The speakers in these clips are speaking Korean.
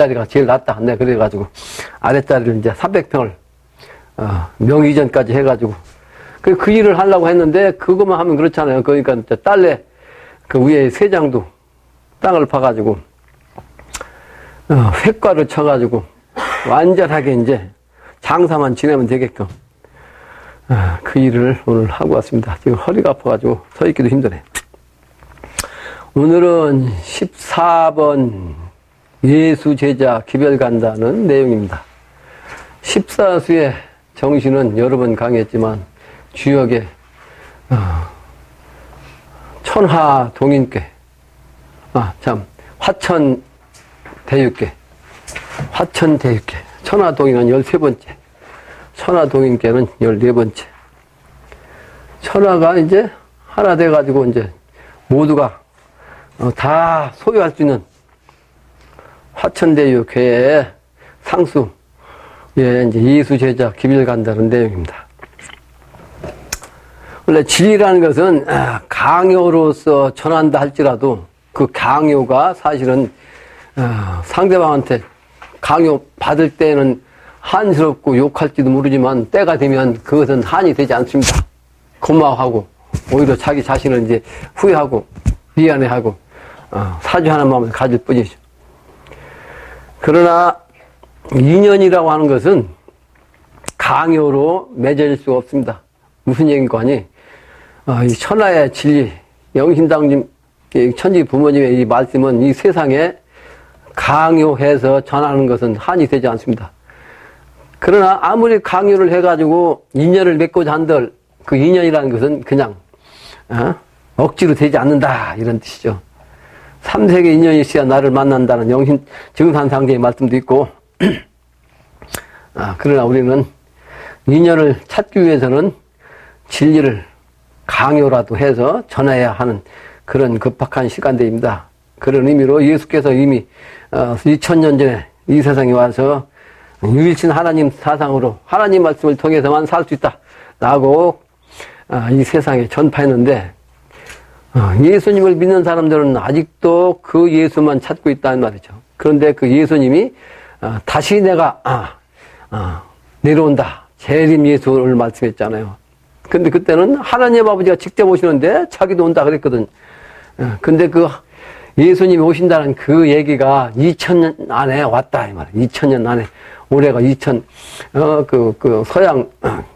윗자리가 제일 낫다. 네, 그래가지고 아랫자리를 이제 300평을 명의 이전까지 해가지고 그 일을 하려고 했는데 그것만 하면 그렇잖아요. 그러니까 이제 딸내 그 위에 세장도 땅을 파가지고 횟과를 쳐가지고 완전하게 이제 장사만 지내면 되게끔 그 일을 오늘 하고 왔습니다. 지금 허리가 아파가지고 서 있기도 힘드네. 오늘은 14번 예수 제자 기별 간다는 내용입니다. 14수의 정신은 여러 번 강의했지만 주역에 천하동인께 화천대유께 천하동인은 13번째, 천하동인께는 14번째. 천하가 이제 하나 돼가지고 이제 모두가 다 소유할 수 있는 화천대유 궤의 상수, 예, 이제 예수 제자 기별 간다는 내용입니다. 원래 진리라는 것은 강요로서 전한다 할지라도 그 강요가 사실은 상대방한테 강요 받을 때는 한스럽고 욕할지도 모르지만 때가 되면 그것은 한이 되지 않습니다. 고마워하고 오히려 자기 자신을 이제 후회하고 미안해하고 사죄하는 마음을 가질 뿐이죠. 그러나 인연이라고 하는 것은 강요로 맺어질 수가 없습니다. 무슨 얘기인가 하니 이 천하의 진리, 영신당님 천지 부모님의 이 말씀은 이 세상에 강요해서 전하는 것은 한이 되지 않습니다. 그러나 아무리 강요를 해가지고 인연을 맺고자 한들 그 인연이라는 것은 그냥 억지로 되지 않는다 이런 뜻이죠. 3세계 인연이 있어야 나를 만난다는 영신 증산상제의 말씀도 있고 그러나 우리는 인연을 찾기 위해서는 진리를 강요라도 해서 전해야 하는 그런 급박한 시간대입니다. 그런 의미로 예수께서 이미 2000년 전에 이 세상에 와서 유일신 하나님 사상으로 하나님 말씀을 통해서만 살 수 있다 라고 이 세상에 전파했는데 예수님을 믿는 사람들은 아직도 그 예수만 찾고 있다는 말이죠. 그런데 그 예수님이 다시 내가 내려온다. 재림 예수를 말씀했잖아요. 근데 그때는 하나님 아버지가 직접 오시는데 자기도 온다 그랬거든. 근데 그 예수님이 오신다는 그 얘기가 2000년 안에 왔다 이 말이에요. 2000년 안에. 올해가 그 서양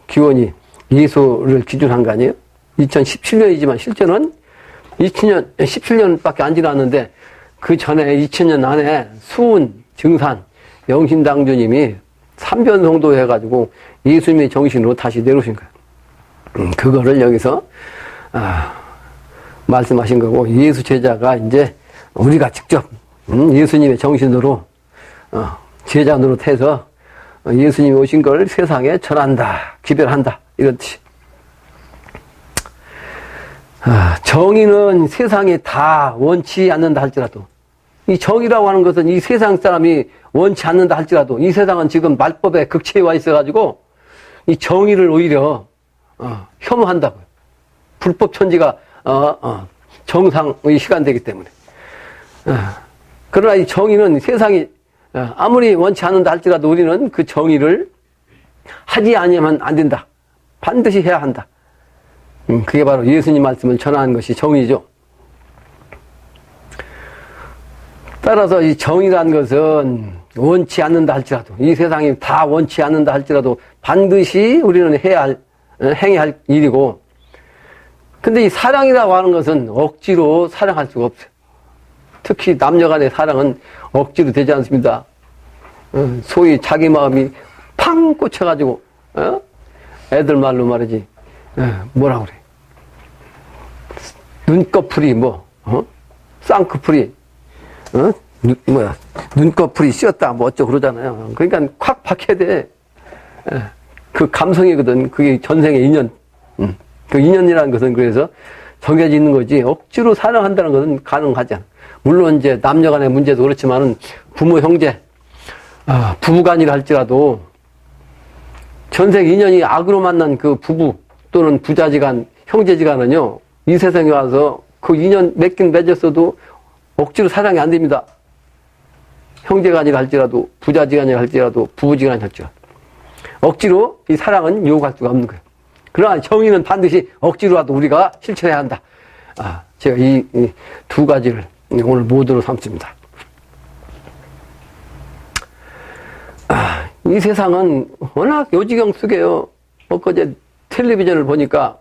기원이 예수를 기준한 거 아니에요? 2017년이지만 실제는 17년밖에 안 지났는데 그 전에 2000년 안에 수은, 증산, 영신당주님이 삼변성도 해가지고 예수님의 정신으로 다시 내려오신 거예요. 그거를 여기서 말씀하신 거고 예수 제자가 이제 우리가 직접 예수님의 정신으로 제자 노릇해서 예수님이 오신 걸 세상에 전한다, 기별한다 이런 뜻이. 정의는 세상에 다 원치 않는다 할지라도 이 정의라고 하는 것은 이 세상 사람이 원치 않는다 할지라도 이 세상은 지금 말법의 극치에 와 있어가지고 이 정의를 오히려 혐오한다고요. 불법 천지가 정상의 시간되기 때문에. 그러나 이 정의는 세상이 아무리 원치 않는다 할지라도 우리는 그 정의를 하지 아니하면 안 된다. 반드시 해야 한다. 그게 바로 예수님 말씀을 전하는 것이 정의죠. 따라서 이 정의라는 것은 원치 않는다 할지라도 이 세상이 다 원치 않는다 할지라도 반드시 우리는 행해야 할 일이고 근데 이 사랑이라고 하는 것은 억지로 사랑할 수가 없어요. 특히 남녀 간의 사랑은 억지로 되지 않습니다. 소위 자기 마음이 팡 꽂혀가지고 애들 말로 말이지 뭐라 그래 눈꺼풀이 쌍꺼풀이 눈꺼풀이 씌었다 뭐 어쩌고 그러잖아요. 그러니까 콱 박혀야 돼. 그 감성이거든. 그게 전생의 인연. 그 인연이라는 것은 그래서 정해져 있는 거지 억지로 사랑한다는 것은 가능하지 않아. 물론 이제 남녀 간의 문제도 그렇지만은 부모 형제 부부간이라 할지라도 전생 인연이 악으로 만난 그 부부 또는 부자지간 형제지간은요 이 세상에 와서 그 인연 맺긴 맺었어도 억지로 사랑이 안 됩니다. 형제간이라 할지라도, 부자지간이라 할지라도, 부부지간이라 할지라도. 억지로 이 사랑은 요구할 수가 없는 거예요. 그러나 정의는 반드시 억지로라도 우리가 실천해야 한다. 제가 이 두 가지를 오늘 모두로 삼습니다. 이 세상은 워낙 요지경 속에요. 엊그제 텔레비전을 보니까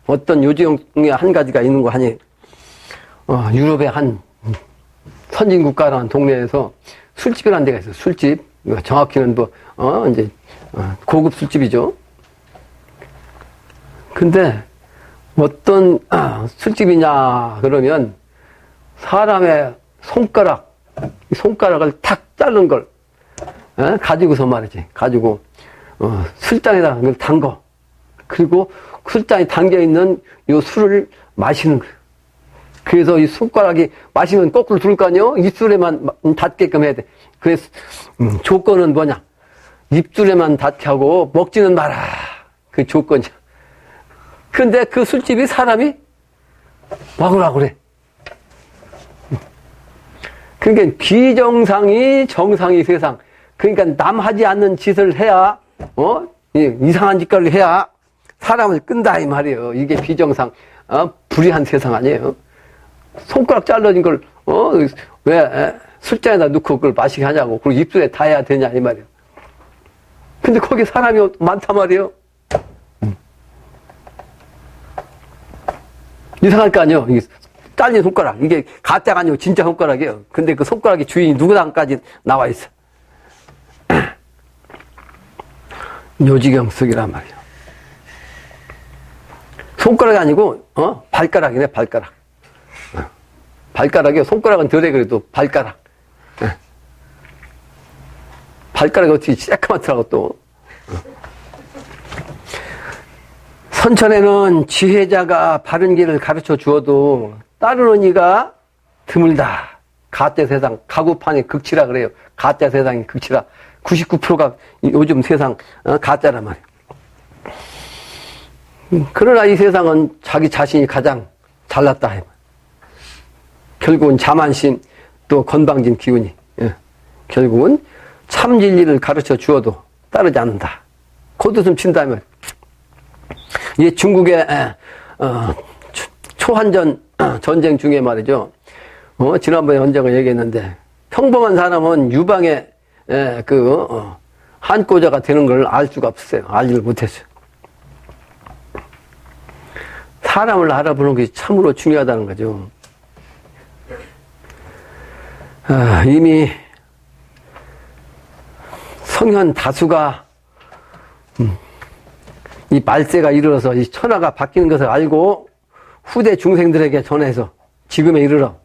어떤 요지경의 한 가지가 있는 거 하니, 유럽의 한 선진국가라는 동네에서 술집이라는 데가 있어요. 술집. 정확히는 이제, 고급 술집이죠. 근데, 어떤, 술집이냐, 그러면, 사람의 손가락을 탁 자른 걸, 가지고서 말이지. 가지고, 술잔에다가 그걸 담궈. 그리고 술잔에 담겨있는 요 술을 마시는 거예요. 그래서 이 손가락이 마시면 거꾸로 들을 거 아니에요? 입술에만 닿게끔 해야 돼. 그래서, 조건은 뭐냐? 입술에만 닿게 하고 먹지는 마라. 그 조건이야. 근데 그 술집이 사람이 먹으라고 그래. 그러니까 비정상이 정상이 세상. 그러니까 남 하지 않는 짓을 해야, 이상한 짓거리를 해야 사람을 끈다, 이 말이에요. 이게 비정상, 불의한 세상 아니에요. 손가락 잘라진 걸, 왜, 술잔에다 넣고 그걸 마시게 하냐고. 그리고 입술에 닿아야 되냐, 이 말이에요. 근데 거기 사람이 많단 말이에요. 이상할 거 아니에요. 이게 잘린 손가락. 이게 가짜가 아니고 진짜 손가락이에요. 근데 그 손가락의 주인이 누구당까지 나와 있어. 요지경 속이란 말이에요. 손가락이 아니고, 발가락이네, 발가락. 발가락이요. 손가락은 덜해 그래도 발가락. 발가락이 어떻게 새까맣더라고 또. 선천에는 지혜자가 바른 길을 가르쳐 주어도 따르는 이가 드물다. 가짜 세상, 가구판의 극치라 그래요. 가짜 세상의 극치라. 99%가 요즘 세상 가짜란 말이에요. 그러나 이 세상은 자기 자신이 가장 잘났다. 결국은 자만심 또 건방진 기운이 결국은 참 진리를 가르쳐 주어도 따르지 않는다. 콧웃음 친다면 이 중국의 초한전 전쟁 중에 말이죠. 지난번에 언젠가 얘기했는데 평범한 사람은 유방의 한꼬자가 되는 걸 알 수가 없었어요. 알지를 못했어요. 사람을 알아보는 것이 참으로 중요하다는 거죠. 이미 성현 다수가 이 말세가 이르러서 이 천하가 바뀌는 것을 알고 후대 중생들에게 전해서 지금에 이르러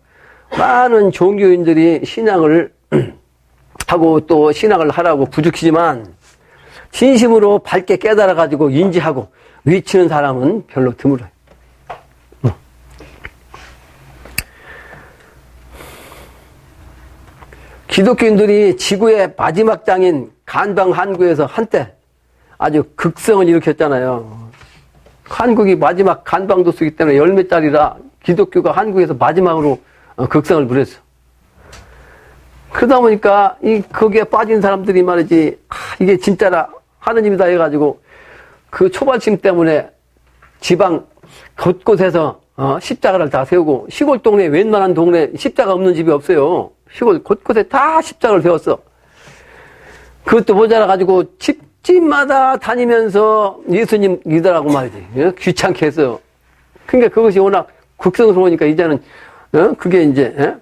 많은 종교인들이 신앙을 하고 또 신앙을 하라고 부추기지만 진심으로 밝게 깨달아가지고 인지하고 외치는 사람은 별로 드물어요. 기독교인들이 지구의 마지막 장인 간방 한국에서 한때 아주 극성을 일으켰잖아요. 한국이 마지막 간방도 쓰기 때문에 열매짜리라 기독교가 한국에서 마지막으로 극성을 부렸어. 그러다 보니까 거기에 빠진 사람들이 말이지, 이게 진짜라 하느님이다 해가지고 그 초발심 때문에 지방 곳곳에서 십자가를 다 세우고, 시골 동네 웬만한 동네 십자가 없는 집이 없어요. 시골 곳곳에 다 십자가를 세웠어. 그것도 모자라가지고 집집마다 다니면서 예수님 믿으라고 말이지. 귀찮게 했어요. 그러니까 그것이 워낙 극성스러우니까 이제는 그게 이제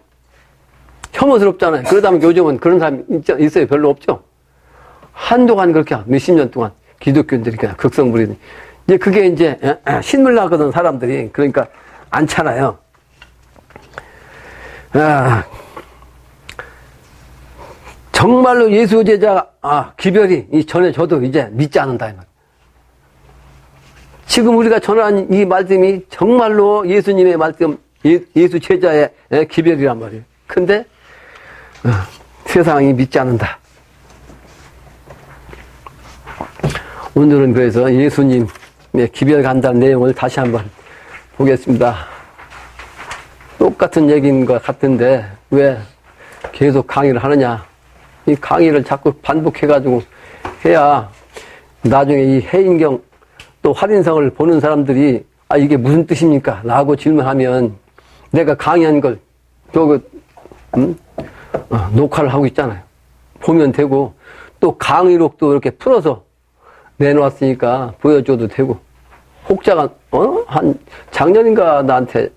혐오스럽잖아요. 그러다 보니까 요즘은 그런 사람이 있어요. 별로 없죠. 한동안 그렇게 몇십 년 동안 기독교인들이 그냥 극성 부리더니 이제 그게 이제 신물 나거든 사람들이. 그러니까 않잖아요. 정말로 예수 제자 기별이 전에 저도 이제 믿지 않는다 이 말. 지금 우리가 전한 이 말씀이 정말로 예수님의 말씀, 예수 제자의 기별이란 말이에요. 근데 세상이 믿지 않는다. 오늘은 그래서 예수님의 기별 간다는 내용을 다시 한번 보겠습니다. 똑같은 얘기인 것 같은데 왜 계속 강의를 하느냐. 이 강의를 자꾸 반복해가지고 해야 나중에 이 해인경 또 활인성을 보는 사람들이 아 이게 무슨 뜻입니까? 라고 질문하면 내가 강의한 걸 또 녹화를 하고 있잖아요. 보면 되고 또 강의록도 이렇게 풀어서 내놓았으니까 보여줘도 되고 혹자가 한 작년인가 나한테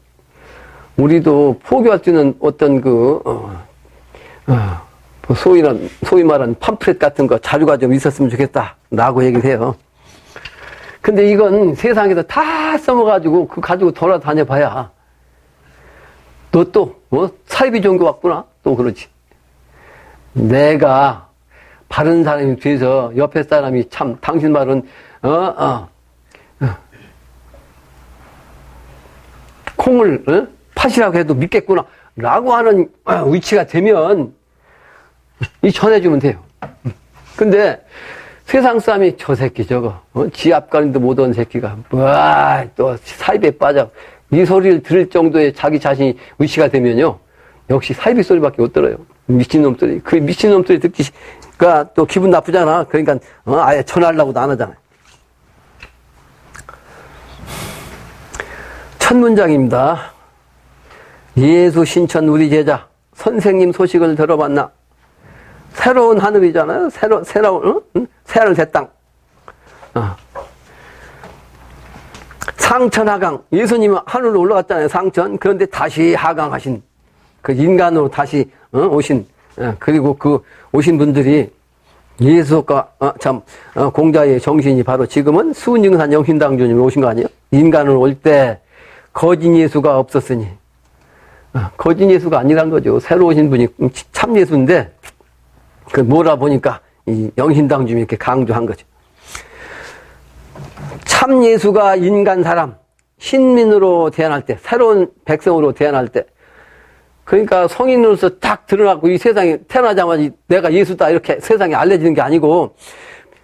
우리도 포교할 수 있는 어떤 소위 말하는 팜플렛 같은 거 자료가 좀 있었으면 좋겠다 라고 얘기를 해요. 근데 이건 세상에서 다 써먹어가지고 그거 가지고 돌아다녀 봐야 너 또 사이비 종교 왔구나 또 그러지. 내가 바른 사람이 돼서 옆에 사람이 참 당신 말은 콩을 팥이라고 해도 믿겠구나 라고 하는 위치가 되면 이 전해주면 돼요. 근데 세상 사람이 저 새끼 저거 지 앞가림도 못한 새끼가 또 사이비에 빠져 이 소리를 들을 정도의 자기 자신이 위치가 되면요 역시 사이비 소리밖에 못 들어요. 미친놈 소리. 그 미친놈 소리 듣기가 또 기분 나쁘잖아. 그러니까 아예 전하려고도 안 하잖아요. 첫 문장입니다. 예수 신천 우리 제자 선생님 소식을 들어봤나? 새로운 하늘이잖아요. 새로운 새하늘 새 땅. 상천 하강. 예수님은 하늘로 올라갔잖아요. 상천. 그런데 다시 하강하신 그 인간으로 다시 오신 그리고 그 오신 분들이 예수가 공자의 정신이 바로 지금은 수은증산 영신당주님이 오신 거 아니에요? 인간으로 올 때 거짓 예수가 없었으니 거짓 예수가 아니란 거죠. 새로 오신 분이 참 예수인데 그 뭐라 보니까 이 영신당주님이 이렇게 강조한 거죠. 참 예수가 인간 사람 신민으로 태어날 때 새로운 백성으로 태어날 때 그러니까 성인으로서 딱 드러나고 이 세상에 태어나자마자 내가 예수다 이렇게 세상에 알려지는 게 아니고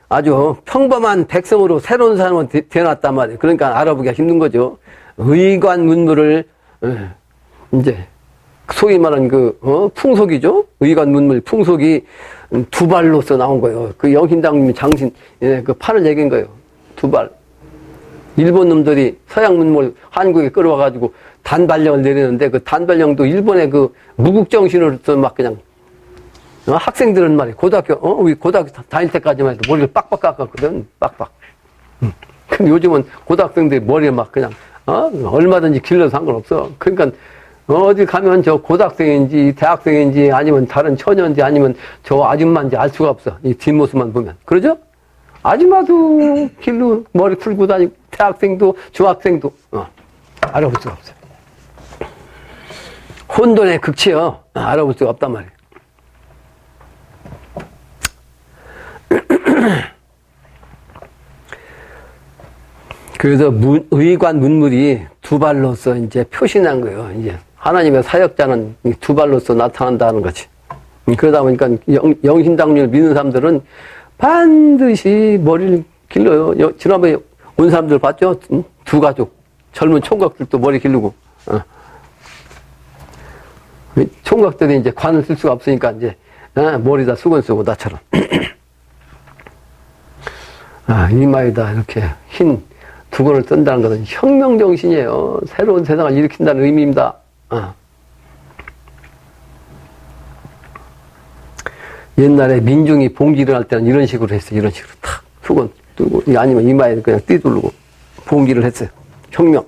아주 평범한 백성으로 새로운 사람으로 태어났단 말이에요. 그러니까 알아보기가 힘든 거죠. 의관 문물을 이제 소위 말하는 풍속이죠. 의관 문물 풍속이 두 발로서 나온 거예요. 그 영신당님이 장신 그 판을 얘기한 거예요. 두 발. 일본 놈들이 서양 문물 한국에 끌어와가지고 단발령을 내리는데 그 단발령도 일본의 그 무국정신으로서 막 그냥 학생들은 말이야 우리 고등학교 다닐 때까지만 해도 머리를 빡빡 깎았거든. 빡빡. 근데 요즘은 고등학생들이 머리를 막 그냥 얼마든지 길러도 상관없어. 그러니까 어디 가면 저 고등학생인지 대학생인지 아니면 다른 처녀인지 아니면 저 아줌마인지 알 수가 없어. 이 뒷모습만 보면. 그러죠? 아줌마도 길로 머리 풀고 다니고 대학생도 중학생도 알아볼 수가 없어요. 혼돈의 극치요. 알아볼 수가 없단 말이에요. 그래서 의관 문물이 두 발로서 이제 표시난 거예요. 이제 하나님의 사역자는 두 발로서 나타난다는 거지. 그러다 보니까 영신당률 믿는 사람들은 반드시 머리를 길러요. 지난번에 온 사람들 봤죠? 두 가족. 젊은 총각들도 머리 기르고. 총각들이 이제 관을 쓸 수가 없으니까 이제 머리다 수건 쓰고 나처럼. 이마에다 이렇게 흰 두건을 뜬다는 것은 혁명정신이에요. 새로운 세상을 일으킨다는 의미입니다. 옛날에 민중이 봉기를 할 때는 이런 식으로 했어요. 이런 식으로 탁 수건 뜨고 아니면 이마에 그냥 띠두르고 봉기를 했어요. 혁명.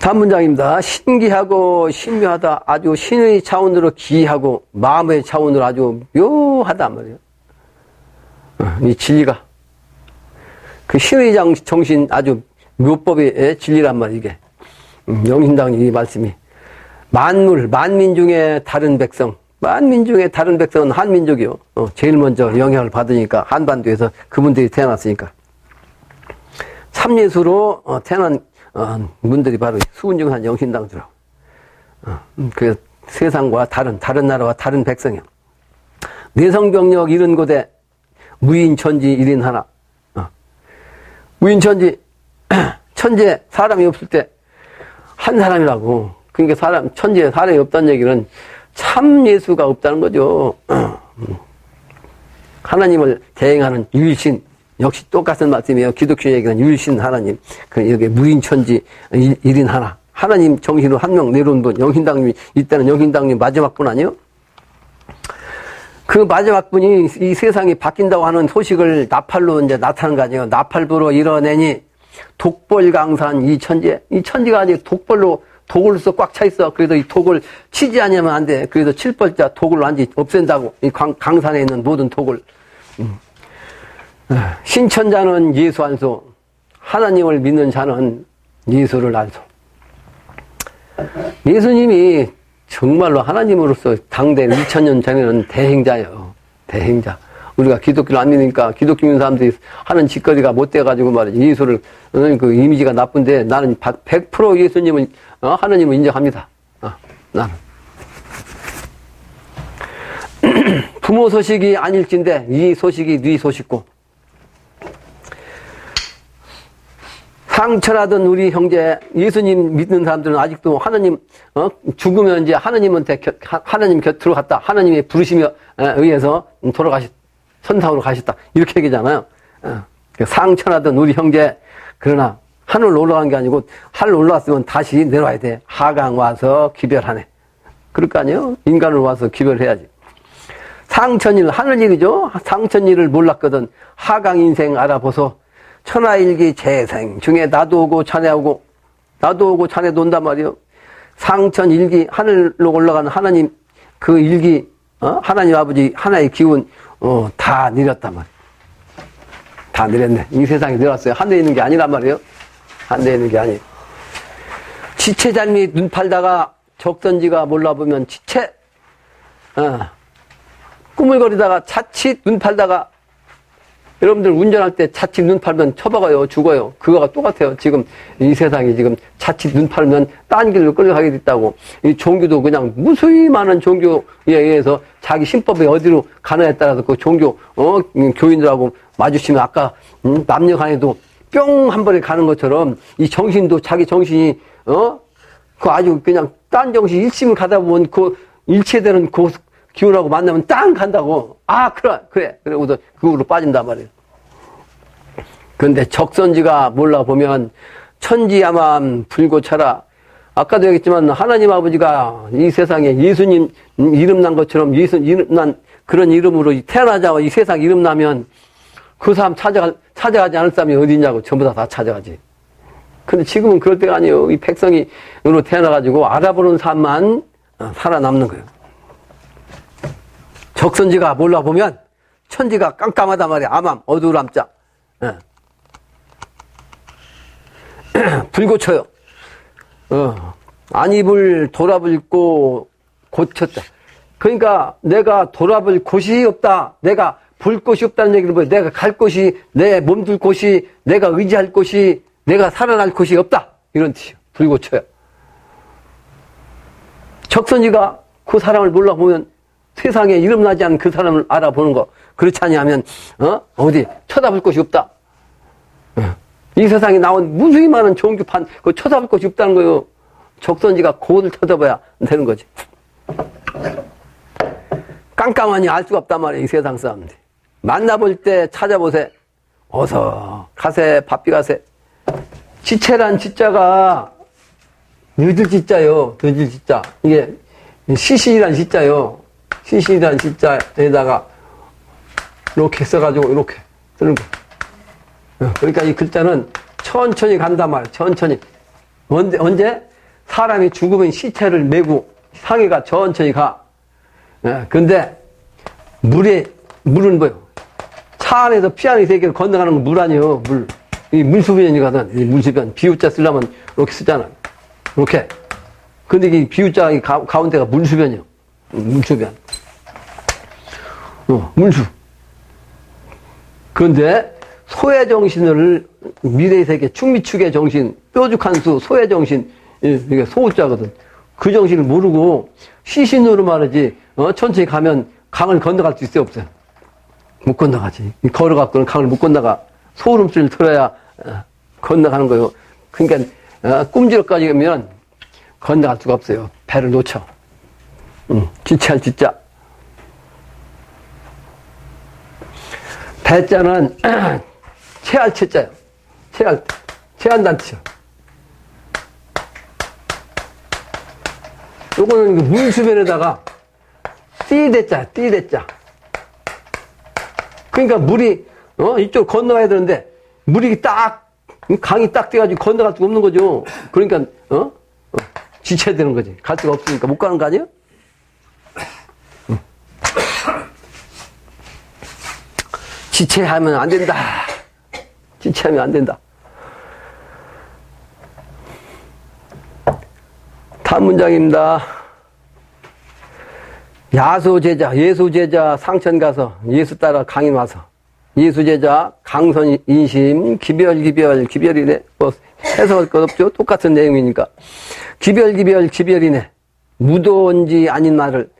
다음 문장입니다. 신기하고 신묘하다. 아주 신의 차원으로 기이하고 마음의 차원으로 아주 묘하단 말이에요. 이 진리가 그 신의 정신 아주 묘법의 진리란 말이에요. 이게 영신당 이 말씀이 만물 만민 중에 다른 백성 만민 중에 다른 백성은 한민족이요. 제일 먼저 영향을 받으니까 한반도에서 그분들이 태어났으니까 참예수로 태어난 분들이 바로 수은증산 영신당주라고. 그 세상과 다른 나라와 다른 백성이요. 내성병력 이른 곳에 무인천지 1인 하나. 무인천지 천지에 사람이 없을 때 한 사람이라고 그러니까 천지에 사람이 없다는 얘기는 참 예수가 없다는 거죠. 하나님을 대행하는 유일신, 역시 똑같은 말씀이에요. 기독교 얘기는 유일신 하나님. 여기 무인천지, 일인 하나. 하나님 정신으로 한 명 내려온 분, 영신당님이 이때는 영신당님 마지막 분 아니에요? 그 마지막 분이 이 세상이 바뀐다고 하는 소식을 나팔로 이제 나타난 거 아니에요. 나팔부로 이뤄내니 독벌강산 이 천지가 아직 독으로서 꽉 차 있어. 그래도 이 독을 치지 않으면 안 돼. 그래서 칠벌자 독을 완전히 없앤다고. 이 강산에 있는 모든 독을. 신천자는 예수 안소. 하나님을 믿는 자는 예수를 안소. 예수님이 정말로 하나님으로서 당대 2000년 전에는 대행자예요. 대행자. 우리가 기독교를 안 믿으니까 기독교 믿는 사람들이 하는 짓거리가 못돼가지고 말이지. 예수를, 그 이미지가 나쁜데 나는 100% 예수님을, 하나님을 인정합니다. 나는. 부모 소식이 아닐진데 이 소식이 네 소식고. 상처라던 우리 형제, 예수님 믿는 사람들은 아직도 하나님, 죽으면 이제 하나님 곁으로 갔다. 하나님의 부르심에 의해서 선상으로 가셨다. 이렇게 얘기잖아요. 상처라던 우리 형제, 그러나 하늘 올라간 게 아니고, 하늘 올라왔으면 다시 내려와야 돼. 하강 와서 기별하네. 그럴 거 아니에요? 인간을 와서 기별해야지. 상천일, 하늘일이죠? 상천일을 몰랐거든. 하강 인생 알아보소. 천하일기 재생 중에 나도 오고 자네 오고 자네도 온단 말이요. 상천일기 하늘로 올라가는 하나님 그 일기 하나님 아버지 하나의 기운 다 내렸단 말이에요. 다 내렸네. 이 세상에 내려왔어요. 하늘에 있는 게 아니란 말이에요. 하늘에 있는 게 아니에요. 지체잘미 눈 팔다가 적선지가 몰라보면 지체 꾸물거리다가 자칫 눈 팔다가 여러분들 운전할 때 자칫 눈 팔면 처박아요. 죽어요. 그거가 똑같아요. 지금 이 세상이 지금 자칫 눈 팔면 딴 길로 끌려가게 됐다고. 이 종교도 그냥 무수히 많은 종교에 의해서 자기 신법에 어디로 가느냐에 따라서 그 종교 교인들하고 마주치면 아까 남녀 간에도 뿅 한 번에 가는 것처럼 이 정신도 자기 정신이 그 아주 그냥 딴 정신 일심을 가다 보면 그 일체되는 그 기운하고 만나면 땅 간다고. 그래. 그러고서 그거로 빠진단 말이에요. 그런데 적선지가 몰라보면 천지야만 불고쳐라. 아까도 얘기했지만 하나님 아버지가 이 세상에 예수님 이름 난 것처럼 예수 이름 난 그런 이름으로 태어나자고 이 세상 이름 나면 그 사람 찾아가지 않을 사람이 어디 있냐고 전부 다 찾아가지. 근데 지금은 그럴 때가 아니에요. 이 백성으로 태어나가지고 알아보는 사람만 살아남는 거예요. 적선지가 몰라보면 천지가 깜깜하단 말이야. 암암, 어두울암자. 불고쳐요. 안입을 돌아불고 고쳤다. 그러니까 내가 돌아볼 곳이 없다. 내가 볼 곳이 없다는 얘기를 뭐예요? 내가 갈 곳이, 내 몸둘 곳이, 내가 의지할 곳이, 내가 살아날 곳이 없다. 이런 뜻이에요. 불고쳐요. 적선지가 그 사람을 몰라보면 세상에 이름나지 않은 그 사람을 알아보는 거. 그렇지 않냐면, 어디, 쳐다볼 곳이 없다. 이 세상에 나온 무수히 많은 종교판, 그거 쳐다볼 곳이 없다는 거예요. 적선지가 그것을 쳐다봐야 되는 거지. 깜깜하니 알 수가 없단 말이에요, 이 세상 사람들이. 만나볼 때 찾아보세. 어서 가세, 바삐 가세. 지체란 지자가 늦을 지자요, 늦을 지자. 이게 시신이란 지자요. 시신이란 시자에다가 이렇게 써가지고 이렇게 쓰는 거. 그러니까 이 글자는 천천히 간단 말이야. 천천히. 언제? 사람이 죽으면 시체를 메고 상해가 천천히 가. 근데 물은 뭐요? 차 안에서 피 안에 세계를 건너가는 건 물 아니에요. 물. 이 물수변이거든. 이 물수변. 비유자 쓰려면 이렇게 쓰잖아. 이렇게. 근데 이 비유자 가운데가 물수변이요. 물수변. 물수. 그런데 소외정신을 미래의 세계, 충미축의 정신, 뾰족한 수, 소외정신, 이게 소우자거든. 그 정신을 모르고 시신으로 말하지, 천천히 가면 강을 건너갈 수 있어요, 없어요? 못 건너가지. 걸어갖고는 강을 못 건너가. 소름소리를 들어야 건너가는 거예요. 그러니까 꿈지럭까지 가면 건너갈 수가 없어요. 배를 놓쳐. 지체할 지자. 배자는 체할 체자요. 체한다는 뜻이요. 요거는 물수변에다가 띠대자. 그러니까 물이 이쪽 건너가야 되는데 물이 딱 강이 딱 돼가지고 건너갈 수가 없는 거죠. 그러니까 지체되는 거지. 갈 수가 없으니까 못 가는 거 아니에요? 지체하면 안 된다. 지체하면 안 된다. 다음 문장입니다. 야소제자, 예수제자 상천 가서 예수 따라 강인 와서 예수제자 강선 인심 기별이네. 뭐 해석할 것 없죠. 똑같은 내용이니까. 기별이네. 무도인지 아닌 말을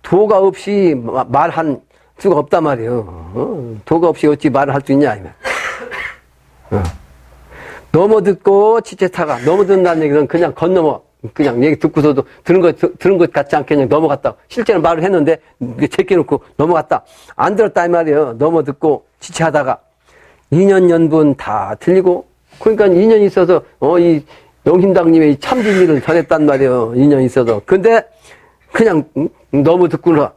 도가 없이 말한 수가 없단 말이에요. 도가 없이 어찌 말을 할 수 있냐, 아니면. 넘어 듣고 지체타가, 넘어 듣는다는 얘기는 그냥 건너머, 그냥 얘기 듣고서도 들은 것 같지 않게 그냥 넘어갔다. 실제로 말을 했는데, 제껴놓고 넘어갔다. 안 들었다, 이 말이에요. 넘어 듣고 지체하다가. 2년 연분 다 틀리고, 그러니까 2년 있어서, 이 영심당님의 참 진리를 전했단 말이에요. 2년 있어서. 근데, 그냥, 넘어 듣고는,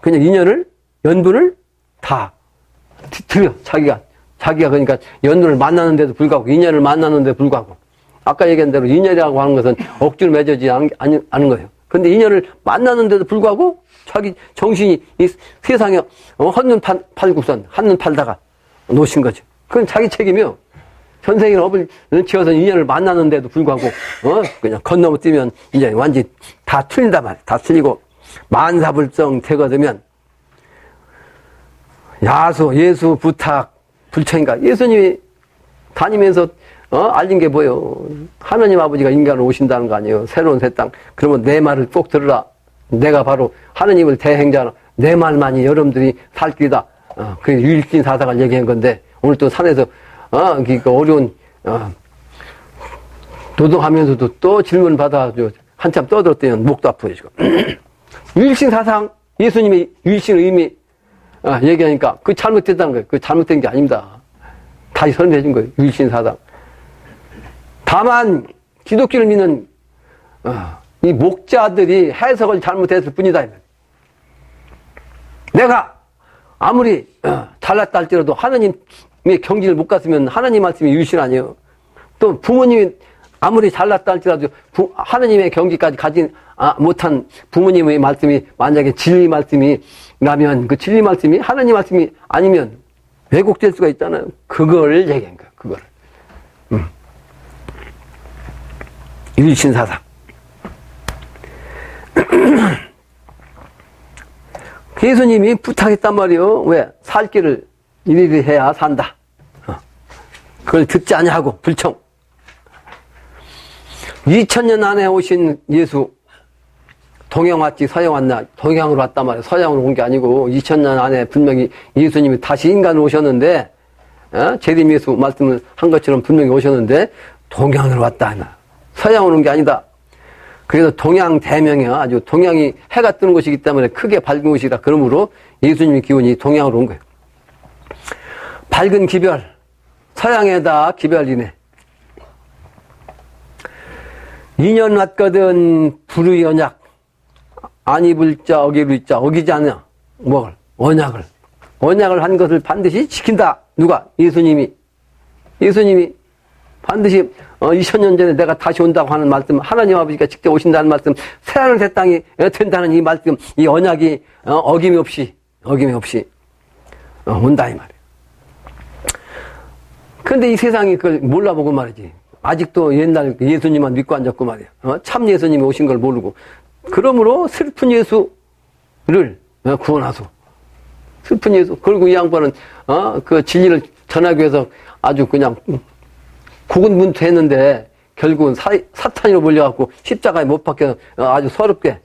그냥 2년을 연분을 다 틀려. 자기가 그러니까 연분을 만나는데도 불구하고 2년을 만나는데도 불구하고 아까 얘기한 대로 2년이라고 하는 것은 억지로 맺어지지 않은 거예요. 근데 2년을 만나는데도 불구하고 자기 정신이 이 세상에 한눈 팔고선 한눈 팔다가 놓으신 거죠. 그건 자기 책임이요. 현생의 업을 지어서 2년을 만나는데도 불구하고 그냥 건너면 뛰면 이제 완전히 다 틀린단 말이에요. 다 틀리고 만사불성 되거든요. 야수, 예수, 부탁, 불청인가. 예수님이 다니면서, 알린 게 뭐예요? 하나님 아버지가 인간으로 오신다는 거 아니에요? 새로운 새 땅. 그러면 내 말을 꼭 들으라. 내가 바로 하나님을 대행자로, 내 말만이 여러분들이 살 길이다. 그 유일신 사상을 얘기한 건데, 오늘 또 산에서, 어려운, 노동하면서도 또 질문 받아가지고 한참 떠들었더니 목도 아프해지고. 유일신 사상, 예수님의 유일신의 의미, 얘기하니까 그 잘못됐다는 거예요. 그 잘못된 게 아닙니다. 다시 설명해 준 거예요. 유일신 사상. 다만 기독교를 믿는 이 목자들이 해석을 잘못했을 뿐이다. 내가 아무리 잘났다 할지라도 하나님의 경지를 못 갔으면 하나님 말씀이 유일신 아니에요. 또 부모님이 아무리 잘났다 할지라도 하나님의 경지까지 가진 못한 부모님의 말씀이 만약에 진리 말씀이라면 그 진리 말씀이 하나님 말씀이 아니면 왜곡될 수가 있잖아요. 그걸 얘기한 거예요. 그걸. 유일신 사상. 예수님이 부탁했단 말이에요. 왜? 살 길을 이리 해야 산다. 그걸 듣지 아니하고 불청. 2000년 안에 오신 예수, 동양 왔지 서양 왔나? 동양으로 왔단 말이에요. 서양으로 온 게 아니고 2000년 안에 분명히 예수님이 다시 인간으로 오셨는데 재림 예수 말씀을 한 것처럼 분명히 오셨는데 동양으로 왔다. 서양으로 온 게 아니다. 그래서 동양 대명이야. 아주 동양이 해가 뜨는 곳이기 때문에 크게 밝은 곳이다. 그러므로 예수님의 기운이 동양으로 온 거예요. 밝은 기별, 서양에다 기별이네. 2년 왔거든 불의 언약. 안 입을 자 어기를 자 어기지 않냐. 뭘? 언약을 한 것을 반드시 지킨다. 누가? 예수님이 반드시 2000년 전에 내가 다시 온다고 하는 말씀, 하나님 아버지가 직접 오신다는 말씀, 새하늘 새 땅이 된다는 이 말씀, 이 언약이 어김없이 온다 이 말이에요. 근데 이 세상이 그걸 몰라보고 말이지. 아직도 옛날 예수님만 믿고 앉았고 말이야. 참 예수님이 오신 걸 모르고. 그러므로 슬픈 예수를 구원하소. 슬픈 예수. 그리고 이 양반은 그 진리를 전하기 위해서 아주 그냥 고군분투했는데 결국은 사탄으로 몰려갖고 십자가에 못 박혀 아주 서럽게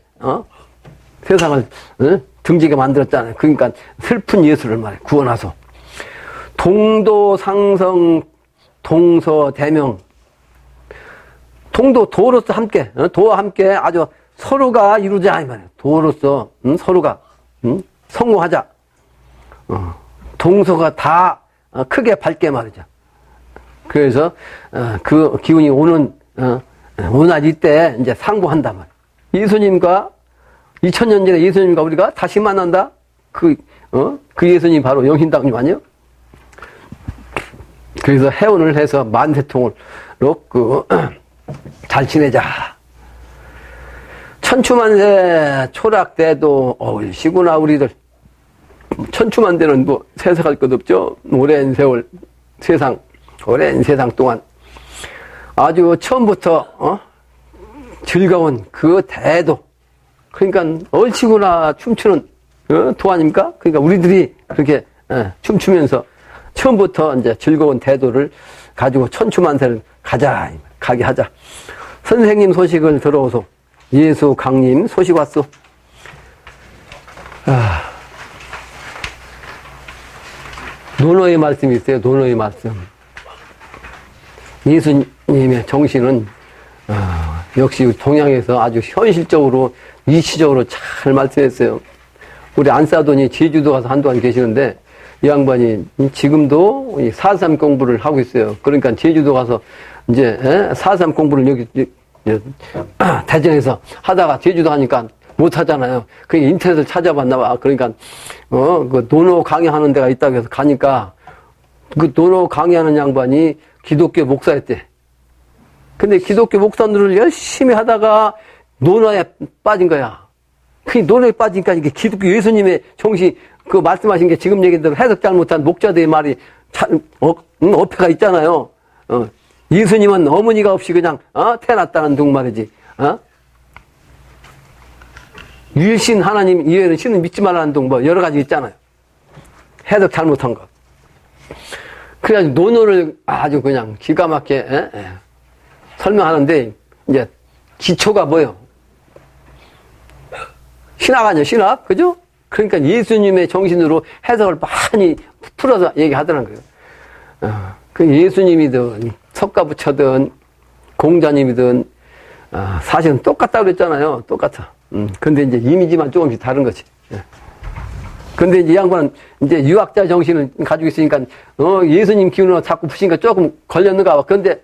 세상을 등지게 만들었잖아요. 그러니까 슬픈 예수를 말해 구원하소. 동도 상성 동서 대명. 도로서 함께, 도와 함께 아주 서로가 이루자, 이 말이에요. 도로서, 서로가, 성공하자. 동서가 다 크게 밝게 말이죠. 그래서, 그 기운이 오는, 오날 이때 이제 상고한다 말. 예수님과, 2000년 전에 예수님과 우리가 다시 만난다? 그 예수님 바로 영신당님 아니요? 그래서 해운을 해서 만세통으로 잘 지내자. 천추만세 초락돼도 어울시구나 우리들. 천추만세는 뭐 세석할 것 없죠. 오랜 세월 세상 오랜 세상 동안 아주 처음부터 즐거운 그 대도 그러니까 얼씨구나 춤추는 도 아닙니까? 그러니까 우리들이 그렇게 춤추면서 처음부터 이제 즐거운 태도를 가지고 천추만세를 가게 하자. 선생님 소식을 들어오소. 예수 강림 소식 왔소. 논어의 말씀이 있어요. 논어의 말씀. 예수님의 정신은 역시 동양에서 아주 현실적으로 이치적으로 잘 말씀했어요. 우리 안사돈이 제주도 가서 한동안 계시는데 이 양반이 지금도 4.3 공부를 하고 있어요. 그러니까 제주도 가서 이제 4.3 공부를 여기 대전에서 하다가 제주도 하니까 못 하잖아요. 그 인터넷을 찾아봤나 봐. 그러니까 그 논어 강의하는 데가 있다고 해서 가니까 그 논어 강의하는 양반이 기독교 목사였대. 근데 기독교 목사들을 열심히 하다가 논어에 빠진 거야. 그 논어에 빠지니까 이게 기독교 예수님의 정신 그 말씀하신 게 지금 얘기대로 해석 잘못한 목자들의 말이 어폐가 있잖아요. 예수님은 어머니가 없이 그냥 태어났다는 둥 말이지. 유일신 하나님 이외에는 신은 믿지 말라는 둥 뭐 여러 가지 있잖아요. 해석 잘못한 것. 그래가지고 논어를 아주 그냥 기가 막히게 설명하는데 이제 기초가 뭐예요? 신학 아니에요, 신학? 그죠? 그러니까 예수님의 정신으로 해석을 많이 풀어서 얘기하더라는 거예요. 그 예수님이든 석가부처든 공자님이든 사실은 똑같다고 그랬잖아요. 똑같아. 근데 이제 이미지만 조금씩 다른 거지. 근데 이제 이 양반은 이제 유학자 정신을 가지고 있으니까 예수님 기운으로 자꾸 푸시니까 조금 걸렸는가 봐. 그런데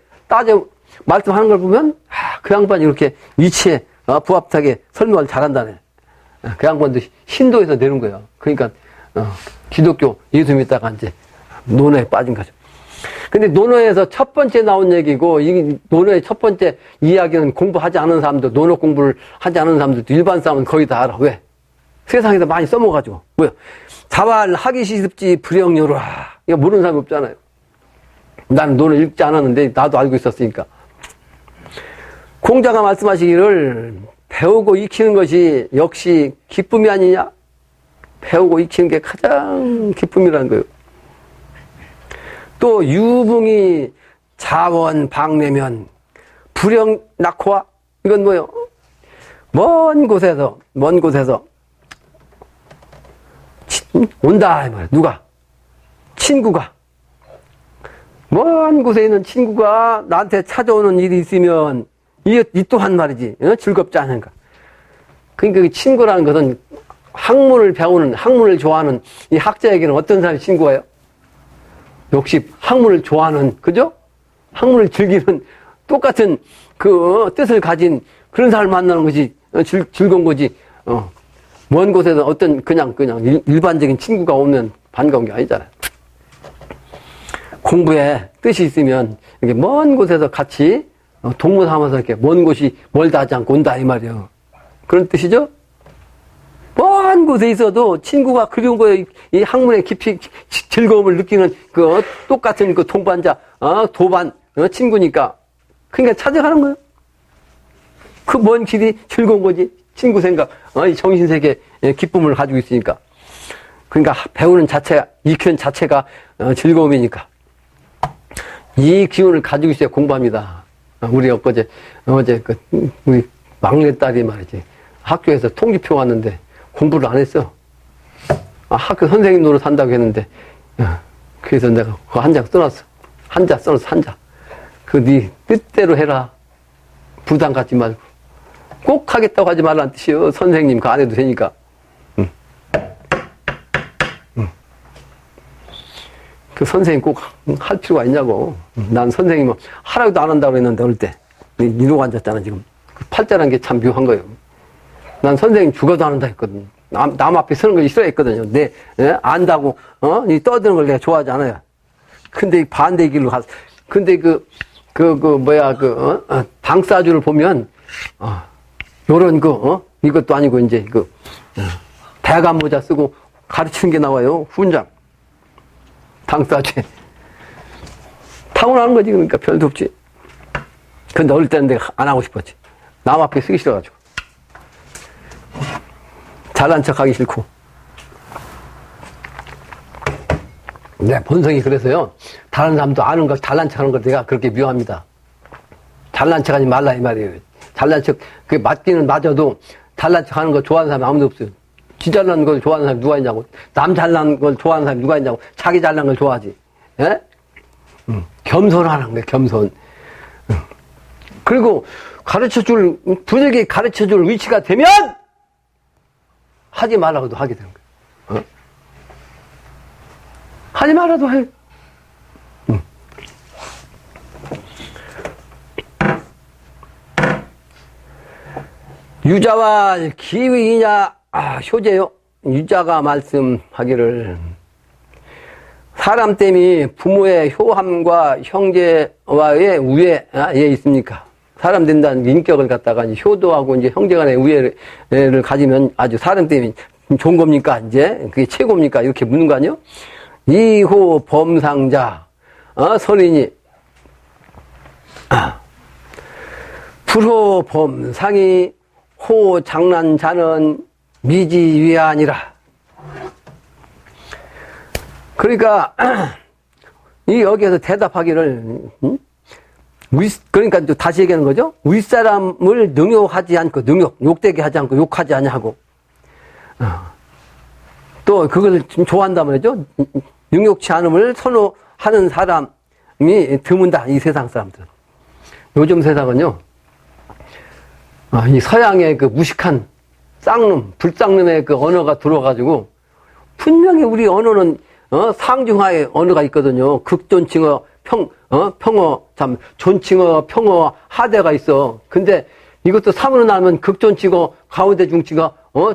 말씀하는 걸 보면 그 양반이 이렇게 이치에 부합하게 설명을 잘한다네. 그 양반도 신도에서 내는 거예요. 그러니까 기독교 예수 믿다가 이제 논어에 빠진 거죠. 근데 논어에서 첫 번째 나온 얘기고 이 논어의 첫 번째 이야기는 공부하지 않은 사람도 논어 공부를 하지 않은 사람들도 일반 사람은 거의 다 알아. 왜? 세상에서 많이 써먹어가지고. 뭐야? 자활하기 시습지 불영요라. 이거 모르는 사람이 없잖아요. 나는 논어 읽지 않았는데 나도 알고 있었으니까. 공자가 말씀하시기를 배우고 익히는 것이 역시 기쁨이 아니냐? 배우고 익히는 게 가장 기쁨이라는 거예요. 또 유붕이 자원 방내면 불영 낳고와 이건 뭐예요? 먼 곳에서 온다 이 말이야. 누가? 친구가 먼 곳에 있는 친구가 나한테 찾아오는 일이 있으면 이 또한 말이지 즐겁지 않은가. 그러니까 그 친구라는 것은 학문을 배우는 학문을 좋아하는 이 학자에게는 어떤 사람이 친구예요? 역시 학문을 좋아하는 그죠? 학문을 즐기는 똑같은 그 뜻을 가진 그런 사람을 만나는 것이 즐거운 거지. 먼 곳에서 어떤 그냥 일반적인 친구가 오면 반가운 게 아니잖아요. 공부에 뜻이 있으면 이렇게 먼 곳에서 같이 동무 삼아서 이렇게 먼 곳이 멀다 하지 않고 온다 이 말이에요. 그런 뜻이죠? 먼 곳에 있어도 친구가 그리운 거에 이 학문의 깊이 즐거움을 느끼는 그 똑같은 그 동반자, 도반, 친구니까. 그러니까 찾아가는 거예요. 그 먼 길이 즐거운 거지. 친구 생각, 이 정신세계 기쁨을 가지고 있으니까. 그러니까 배우는 자체가, 익히는 자체가 즐거움이니까. 이 기운을 가지고 있어야 공부합니다. 우리 어제 우리 막내딸이 말이지. 학교에서 통지표 왔는데 공부를 안 했어. 학교 선생님 노릇 한다고 했는데, 그래서 내가 그 한 장 써놨어. 한자 써놨어, 한자. 그 네 뜻대로 해라. 부담 갖지 말고. 꼭 하겠다고 하지 말라는 뜻이요. 선생님, 그 안 해도 되니까. 그 선생님 꼭 할 필요가 있냐고. 난 선생님은 하라고도 안 한다고 했는데, 어릴 때. 이러고 앉았잖아, 지금. 그 팔자란 게 참 묘한 거예요. 난 선생님 죽어도 안 한다 했거든. 남 앞에 서는 거 있어야 했거든요. 안다고, 이 떠드는 걸 내가 좋아하지 않아요. 근데 반대 길로 가서, 근데 당사주를 보면, 요런 이것도 아니고, 이제, 대감 모자 쓰고 가르치는 게 나와요. 훈장. 당사주에. 타고나는 거지, 그러니까 별도 없지. 근데 어릴 때는 내가 안 하고 싶었지. 남 앞에 쓰기 싫어가지고. 잘난 척 하기 싫고. 내 본성이 그래서요. 다른 사람도 아는 걸 잘난 척 하는 걸 내가 그렇게 묘합니다. 잘난 척 하지 말라 이 말이에요. 잘난 척, 그게 맞기는 맞아도 잘난 척 하는 거 좋아하는 사람이 아무도 없어요. 지 잘난 걸 좋아하는 사람이 누가 있냐고. 남 잘난 걸 좋아하는 사람이 누가 있냐고. 자기 잘난 걸 좋아하지. 예? 겸손하는 거예요, 겸손. 그리고 부득이 가르쳐 줄 위치가 되면 하지 말라고도 하게 되는 거예요. 하지 말아도 해. 유자와 기위이냐, 효제요. 유자가 말씀하기를, 사람 땜이 부모의 효함과 형제와의 우애에 있습니까? 사람 된다는 인격을 갖다가 이제 효도하고 이제 형제간의 우애를 가지면 아주 사람 땜이 좋은 겁니까? 이제 그게 최고입니까? 이렇게 묻는 거 아니요? 이호 범상자, 선인이, 불호 범상이 호 장난자는 미지위아니라. 그러니까 여기에서 대답하기를, 그러니까 또 다시 얘기하는 거죠. 윗사람을 능욕하지 않고, 욕되게 하지 않고 욕하지 아니하고, 또 그걸 좀 좋아한단 말이죠. 능욕치 않음을 선호하는 사람이 드문다, 이 세상 사람들은. 요즘 세상은요, 이 서양의 그 무식한 쌍놈, 불쌍놈의 그 언어가 들어와가지고, 분명히 우리 언어는, 상중하의 언어가 있거든요. 극존칭어, 평어, 존칭어, 평어, 하대가 있어. 근데 이것도 사문을 나면 극존칭어, 가운데 중칭어,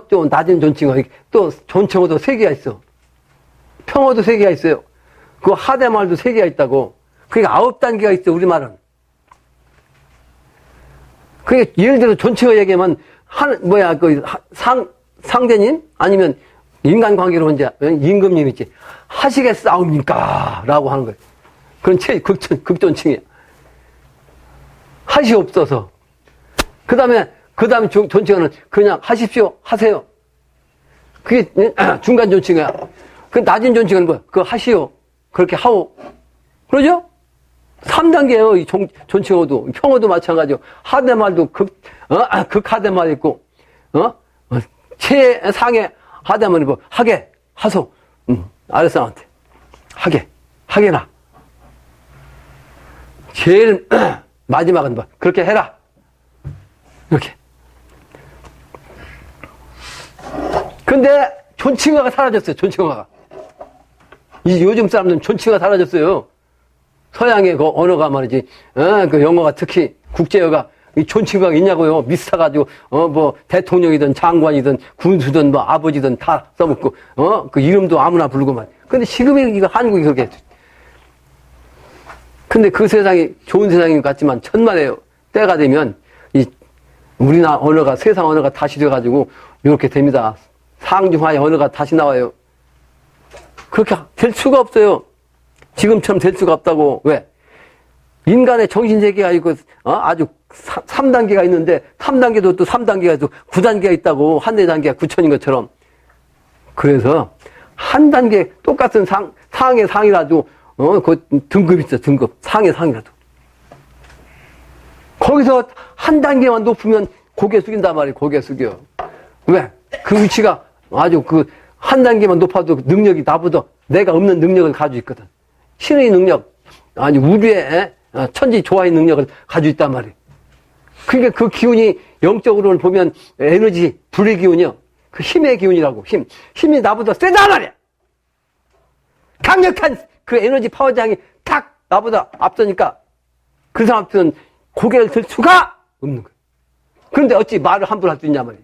또 낮은 존칭어, 또 존칭어도 3개가 있어. 평어도 3개가 있어요. 그 하대말도 3개가 있다고. 그러니까 9단계가 있어, 우리말은. 그게 예를 들어 존칭어 얘기하면, 상대님? 아니면 인간관계로 이제 임금님 있지. 하시겠사옵니까? 라고 하는 거예요. 그건 극존칭이야. 하시 없어서. 그 다음에 존칭어는 그냥 하십시오, 하세요. 그게 중간 존칭이야. 그 낮은 존칭어는 뭐야? 그거 하시오. 그렇게 하오. 그러죠? 3단계예요, 이 존칭어도. 평어도 마찬가지고. 하대말도 극하대말 있고, 최상의 하대말이 뭐, 하게, 하소. 아랫사람한테. 하게나. 제일 마지막은 뭐, 그렇게 해라. 이렇게. 근데 존칭어가 사라졌어요, 존칭어가. 요즘 사람들은 존칭어가 사라졌어요. 서양의 그 언어가 말이지, 그 영어가 특히 국제어가 이 존칭어가 있냐고요. 비슷해가지고, 뭐, 대통령이든 장관이든 군수든 뭐 아버지든 다 써먹고, 그 이름도 아무나 부르고만. 근데 지금이 이거 한국이 그렇게 했죠. 근데 그 세상이 좋은 세상인 것 같지만 천만에요. 때가 되면 우리나라 언어가, 세상 언어가 다시 돼가지고 이렇게 됩니다. 상중하의 언어가 다시 나와요. 그렇게 될 수가 없어요. 지금처럼 될 수가 없다고. 왜? 인간의 정신세계가 있고, 아주 3단계가 있는데, 3단계도 또 3단계가 또 9단계가 있다고. 한 네 단계가 9천인 것처럼. 그래서, 한 단계, 똑같은 상의 상이라도, 그 등급 있어, 등급. 상의 상이라도. 거기서 한 단계만 높으면 고개 숙인단 말이에요, 고개 숙여. 왜? 그 위치가 아주 한 단계만 높아도 능력이 나보다 내가 없는 능력을 가지고 있거든. 신의 능력, 아니, 우주의 천지 조화의 능력을 가지고 있단 말이에요. 그러니까 그 기운이 영적으로는 보면 에너지, 불의 기운이요. 그 힘의 기운이라고, 힘. 힘이 나보다 세다 말이야. 강력한 그 에너지 파워장이 탁 나보다 앞서니까 그 사람 앞에서는 고개를 들 수가 없는 거야. 그런데 어찌 말을 함부로 할 수 있냐 말이야.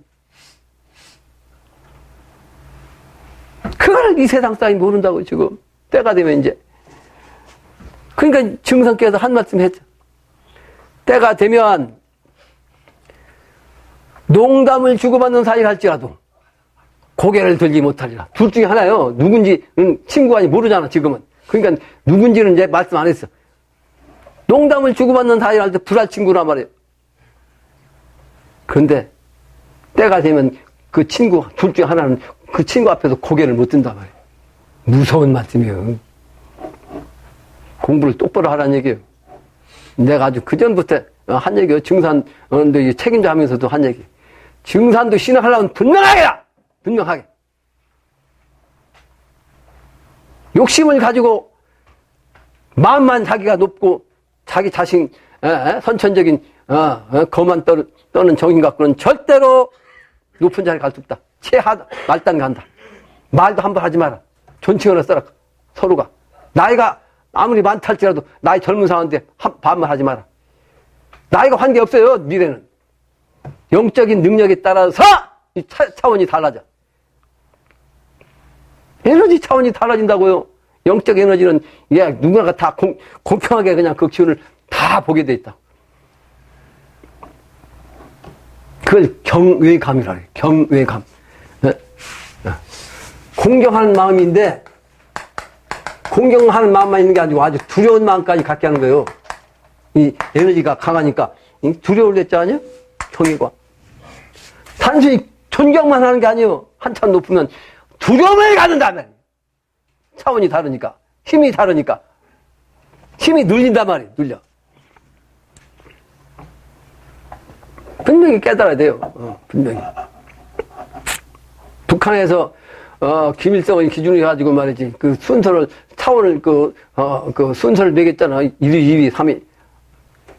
그걸 이 세상 사람이 모른다고 지금. 때가 되면 이제. 그러니까 증성께서 한 말씀 했죠. 때가 되면 농담을 주고받는 사이를 할지라도 고개를 들지 못하리라. 둘 중에 하나요. 누군지는 친구 아니 모르잖아 지금은. 그러니까 누군지는 이제 말씀 안 했어. 농담을 주고받는 사이를 할 때 불알 친구란 말이에요. 그런데 때가 되면 그 친구 둘 중에 하나는 그 친구 앞에서 고개를 못 든단 말이에요. 무서운 말씀이에요. 공부를 똑바로 하라는 얘기예요. 내가 아주 그전부터 한 얘기예요. 증산 책임자 하면서도 한 얘기. 증산도 신앙하려면 분명하게라! 분명하게. 욕심을 가지고 마음만 자기가 높고 자기 자신 선천적인 거만 떠는 정인 갖고는 절대로 높은 자리에 갈 수 없다. 말단 간다. 말도 한번 하지 마라. 존칭하나 써라. 서로가. 나이가 아무리 많다 할지라도 나이 젊은 사람인데 반말 하지 마라. 나이가 관계없어요. 미래는. 영적인 능력에 따라서 이 차원이 달라져. 에너지 차원이 달라진다고요. 영적 에너지는 누군가가 다 공평하게 그냥 그 기운을 다 보게 돼 있다. 그걸 경외감이라 해요. 경외감. 공경하는 마음인데 공경하는 마음만 있는 게 아니고 아주 두려운 마음까지 갖게 하는 거예요. 이 에너지가 강하니까 두려울 랬지 아니요? 경외가. 단순히 존경만 하는 게 아니에요. 한참 높으면 두려움을 갖는다면 차원이 다르니까 힘이 다르니까 힘이 눌린단 말이에요. 눌려. 분명히 깨달아야 돼요. 분명히. 북한에서 김일성을 기준으로 해가지고 말이지 그 순서를 차원을 그 순서를 매겼잖아. 1위, 2위, 3위.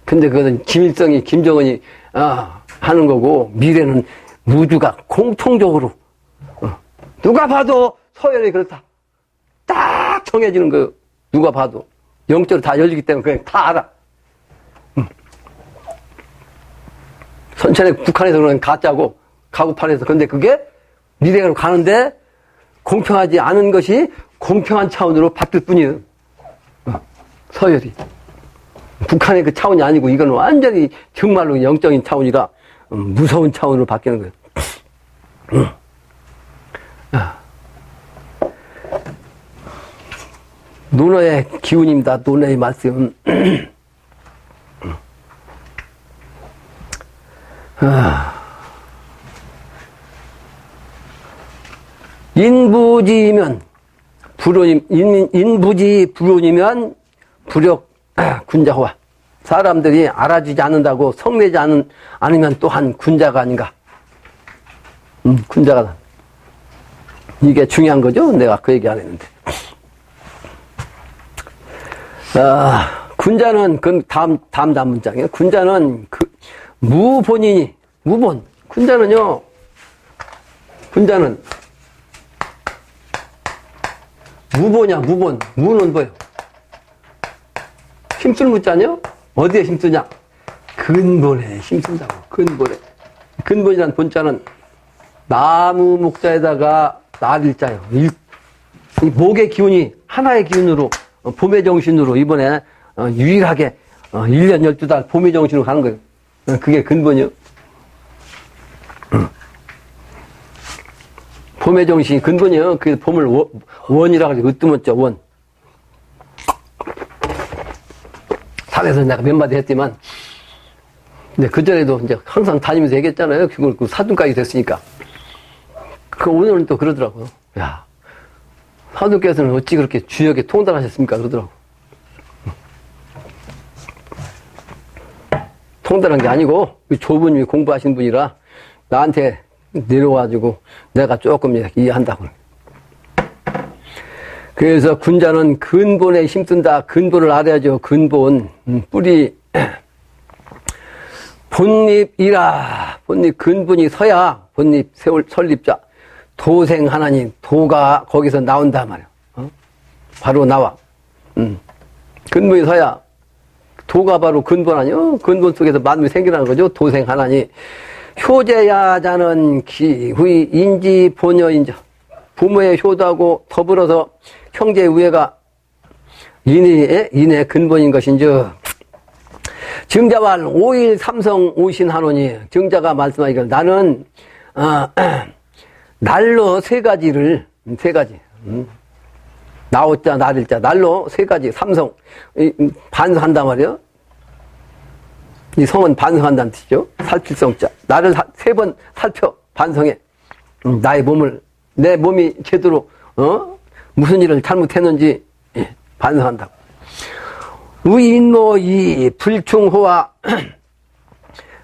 근데 그거는 김일성이 김정은이 하는 거고 미래는 우주가 공통적으로 누가 봐도 서열이 그렇다. 딱 정해지는 거예요. 누가 봐도 영적으로 다 열리기 때문에 그냥 다 알아. 선천에 북한에서 그런 가짜고 가구판에서 근데 그게 미래로 가는데 공평하지 않은 것이 공평한 차원으로 바뀔 뿐이에요. 서열이. 북한의 그 차원이 아니고 이건 완전히 정말로 영적인 차원이라 무서운 차원으로 바뀌는 거예요. 논어의 기운입니다. 논어의 말씀. 인부지면 불운이 인부지 불운이면 불역 군자화. 사람들이 알아주지 않는다고 성내지 않으면 또한 군자가 아닌가. 군자가. 이게 중요한 거죠? 내가 그 얘기 안 했는데. 군자는, 그 다음 문장이에요. 군자는 무본이니, 무본. 군자는요, 무보냐, 무본. 무는 뭐예요? 힘쓸 무자냐? 어디에 힘쓰냐? 근본에 힘쓴다고. 근본에. 근본이란 본자는 나무 목자에다가 날일자예요. 이 목의 기운이 하나의 기운으로 봄의 정신으로 이번에 유일하게 1년 12달 봄의 정신으로 가는 거예요. 그게 근본이요. 봄의 정신이 근본이요. 그 봄을 원이라고 하죠. 으뜸었죠. 원. 산에서 내가 몇 마디 했지만 근데 그전에도 이제 항상 다니면서 얘기했잖아요. 그걸 그 사돈까지 됐으니까. 그 오늘은 또 그러더라고요. 야, 사돈께서는 어찌 그렇게 주역에 통달하셨습니까? 그러더라고. 통달한 게 아니고 좁은 위 공부하신 분이라 나한테 내려와가지고 내가 조금 이해한다고. 그래서 군자는 근본에 힘쓴다. 근본을 알아야죠. 근본. 본립이라. 본립 근본이 서야 본립 설립자. 도생 하나님, 도가 거기서 나온다 말이야. 바로 나와. 근본이 서야. 도가 바로 근본 아니요? 근본 속에서 만물이 생기라는 거죠. 도생 하나님. 효제야자는 기후의 인지 본여인자. 부모의 효도하고 더불어서 형제의 우애가 인의 근본인 것인즉 증자왈 5일 삼성 오신하노니 증자가 말씀하기를 나는 날로 세 가지 나오자 날일자 날로 세 가지 삼성 반성한단 말이에요. 이 성은 반성한다는 뜻이죠. 살필성자 나를 세 번 살펴 반성해. 나의 몸을 내 몸이 제대로 무슨 일을 잘못했는지 반성한다고. 우인노 이 불충호와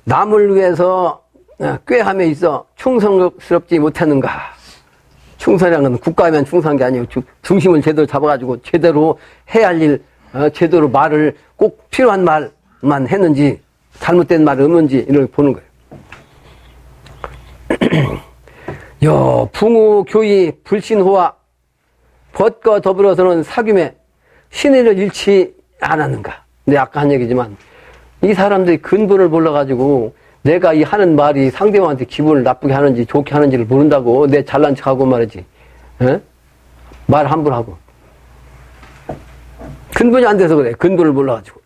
남을 위해서 꾀함에 있어 충성스럽지 못했는가. 충성이라는 건 국가하면 충성한 게 아니고 중심을 제대로 잡아가지고 제대로 해야 할 일, 제대로 말을 꼭 필요한 말만 했는지 잘못된 말이 없는지 이렇게 보는 거예요. 여 풍우 교의 불신호와 벗과 더불어서는 사귐에 신의를 잃지 않았는가. 근데 아까 한 얘기지만 이 사람들이 근본을 몰라가지고 내가 이 하는 말이 상대방한테 기분을 나쁘게 하는지 좋게 하는지를 모른다고. 내 잘난 척하고 말이지. 에? 말 함부로 하고. 근본이 안 돼서 그래. 근본을 몰라가지고.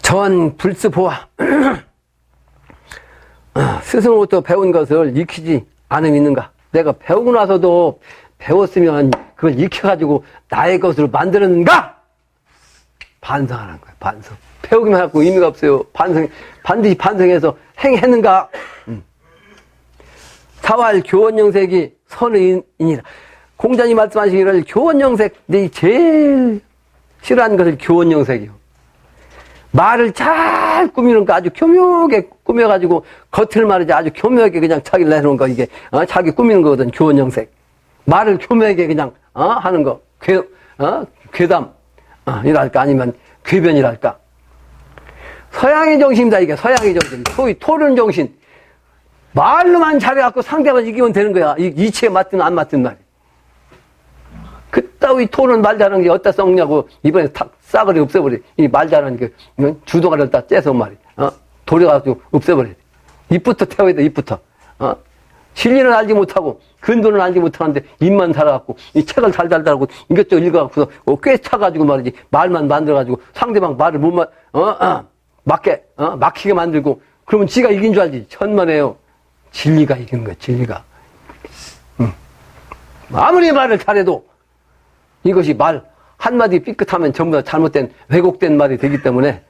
전 불습호와 스승으로부터 배운 것을 익히지 않음 있는가. 내가 배우고 나서도 배웠으면 그걸 익혀가지고 나의 것으로 만드는가? 반성하는 거야. 반성. 배우기만 하고 의미가 없어요. 반드시 반성해서 행했는가? 사활 교원영색이 선의인이라. 공자님 말씀하시기를 교원영색, 네 제일 싫어하는 것을 교원영색이요. 말을 잘 꾸미는 거 아주 교묘하게 꾸며가지고 겉을 말이지 아주 교묘하게 그냥 자기를 내놓은 거 이게 자기 꾸미는 거거든. 교원영색. 말을 교묘하게 그냥 하는 거. 괴담 이랄까 아니면 궤변이랄까. 서양의 정신이다 이게. 서양의 정신. 소위 토론 정신. 말로만 잘해갖고 상대방을 이기면 되는 거야. 이치에 맞든 안 맞든 말이야. 그따위 토론 말 잘하는 게 어디다 썩냐고 이번에 탁 싸그리 없애버려. 이 말 잘하는 게 주둥아리를 다 째서 말이야. 돌려가지고 없애버려. 입부터 태워야 돼. 입부터. 진리는 알지 못하고 근본을 알지 못하는데 입만 살아갖고 이 책을 잘 달달하고 이것저것 읽어갖고서 꽤 차가지고 말이지. 말만 만들어가지고 상대방 말을 못 막히게 만들고 그러면 지가 이긴 줄 알지. 천만에요. 진리가 이기는 거야. 진리가. 아무리 말을 잘해도 이것이 말 한마디 삐끗하면 전부 다 잘못된 왜곡된 말이 되기 때문에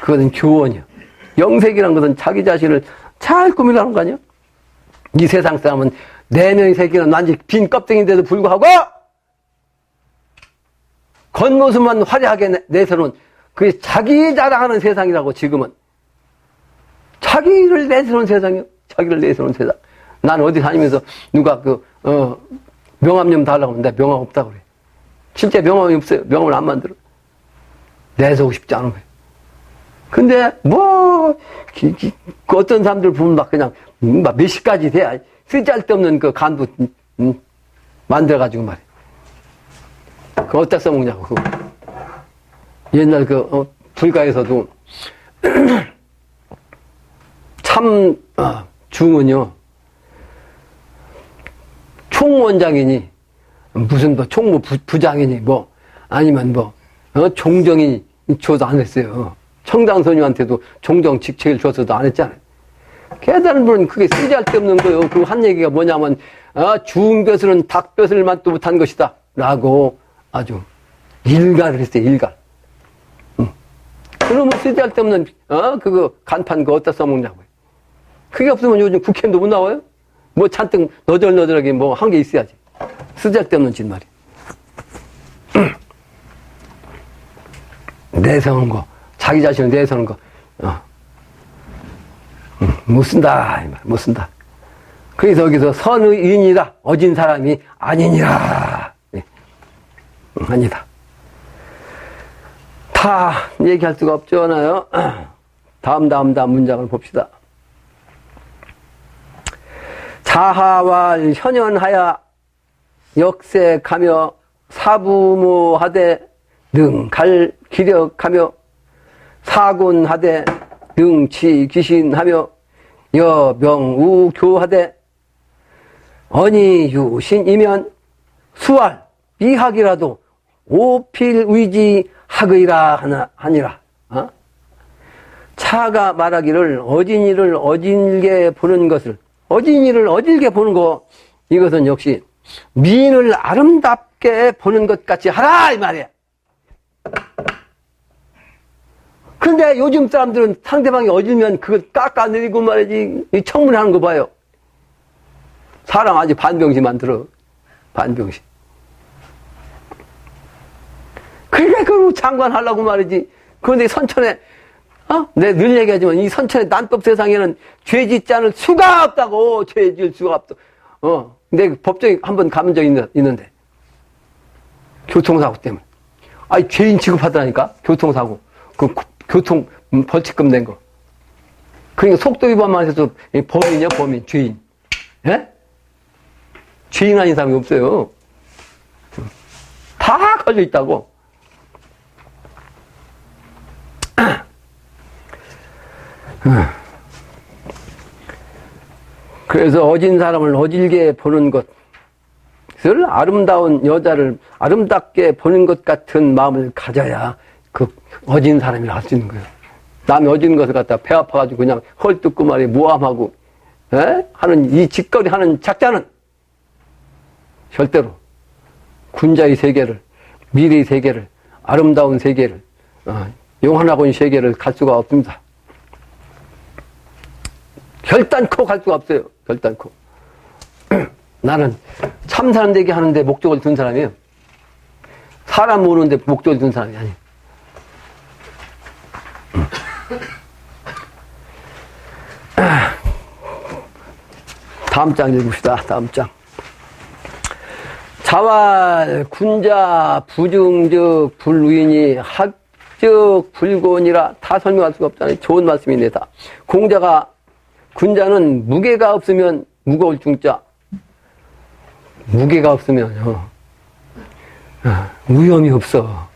그것은 교원이요. 영색이라는 것은 자기 자신을 잘 꾸미라는 거 아니야? 이 세상 사람은 내면의 세계는 완전히 빈 껍데기인데도 불구하고 겉모습만 화려하게 내세우는 그게 자기 자랑하는 세상이라고. 지금은 자기를 내세우는 세상이요. 자기를 내세우는 세상. 난 어디 다니면서 누가 명함 좀 달라고 하는데 명함 없다고 그래. 실제 명함이 없어요. 명함을 안 만들어. 내세우고 싶지 않은 거예요. 근데 어떤 사람들 보면 막 그냥 몇십 가지 돼야 쓸데없는 그 간도 만들어가지고 말이야. 그거 어디다 써먹냐고. 그거. 옛날 불가에서도 참 중은요. 총원장이니 무슨 총무 부장이니 아니면 종정이 줘도 안 했어요. 청장선녀한테도 종정 직책을 줬어도 안 했잖아요. 깨달은 분은 그게 쓰잘데없는 거예요. 그 한 얘기가 뭐냐면 죽은 벼슬은 닭벼슬만 또 못한 것이다 라고 아주 일갈을 했어요. 일갈. 그러면 쓰잘데없는 그거 간판 그거 어디다 써먹냐고요. 그게 없으면 요즘 국회의원도 못 나와요. 잔뜩 너덜너덜하게 한 게 있어야지. 쓰잘데없는 짓 말이야. 내세우는 거, 자기 자신을 내세우는 거, 못 쓴다, 못 쓴다. 그래서 여기서 선의인이라, 어진 사람이 아니니라. 네. 아니다. 다 얘기할 수가 없잖아요. 다음 문장을 봅시다. 자하왈 현현하야 역색하며 사부모하되 능갈 기력하며 사군하되 능치기신하며 여명우교하되 언이유신이면 수활 미학이라도 오필의지하의라 하니라. 차가 말하기를 어진이를 어질게 보는 것을, 어진이를 어질게 보는 거, 이것은 역시 미인을 아름답게 보는 것 같이 하라 이 말이야. 근데 요즘 사람들은 상대방이 어질면 그걸 깎아내리고 말이지. 이 청문하는 거 봐요. 사람 아주 반병신 만들어. 반병신. 그러니까 그걸 장관하려고 말이지. 그런데 선천에, 내가 늘 얘기하지만 이 선천의 난법 세상에는 죄 짓지 않을 수가 없다고. 죄 지을 수가 없다. 근데 법정에 한번 가본 적이 있는데. 교통사고 때문에. 아니, 죄인 취급하더라니까? 교통사고. 교통 벌칙금 낸 거. 그러니까 속도 위반만 해서 범인이야, 범인. 죄인. 예? 죄인 아닌 사람이 없어요. 다 걸려 있다고. 그래서 어진 사람을 어질게 보는 것을 아름다운 여자를 아름답게 보는 것 같은 마음을 가져야 그 어진 사람이라 할 수 있는 거예요. 남이 어진 것을 갖다 배 아파가지고 그냥 헐뜯고 말이 모함하고 하는 이 짓거리 하는 작자는 절대로 군자의 세계를, 미래의 세계를, 아름다운 세계를, 영원하고인 세계를 갈 수가 없습니다. 결단코 갈 수가 없어요. 결단코. 나는 참사람 되게 하는데 목적을 둔 사람이에요. 사람 모르는데 목적을 둔 사람이 아니에요. 다음 장 읽읍시다. 다음 장. 자왈 군자 부중적 불우인이 학적 불곤이라 다 설명할 수가 없잖아요. 좋은 말씀이네 다. 군자는 무게가 없으면 무거울 중자. 무게가 없으면 위험이 없어.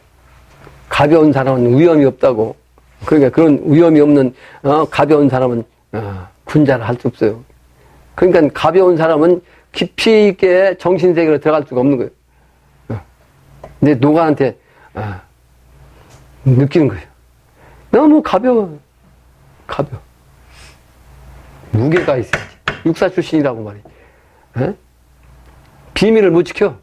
가벼운 사람은 위험이 없다고. 그러니까 그런 위험이 없는 가벼운 사람은 군자를 할 수 없어요. 그러니까 가벼운 사람은 깊이 있게 정신세계로 들어갈 수가 없는 거예요. 근데 누구한테 느끼는 거예요. 너무 가벼워. 무게가 있어야지. 육사 출신이라고 말이야. 비밀을 못 지켜.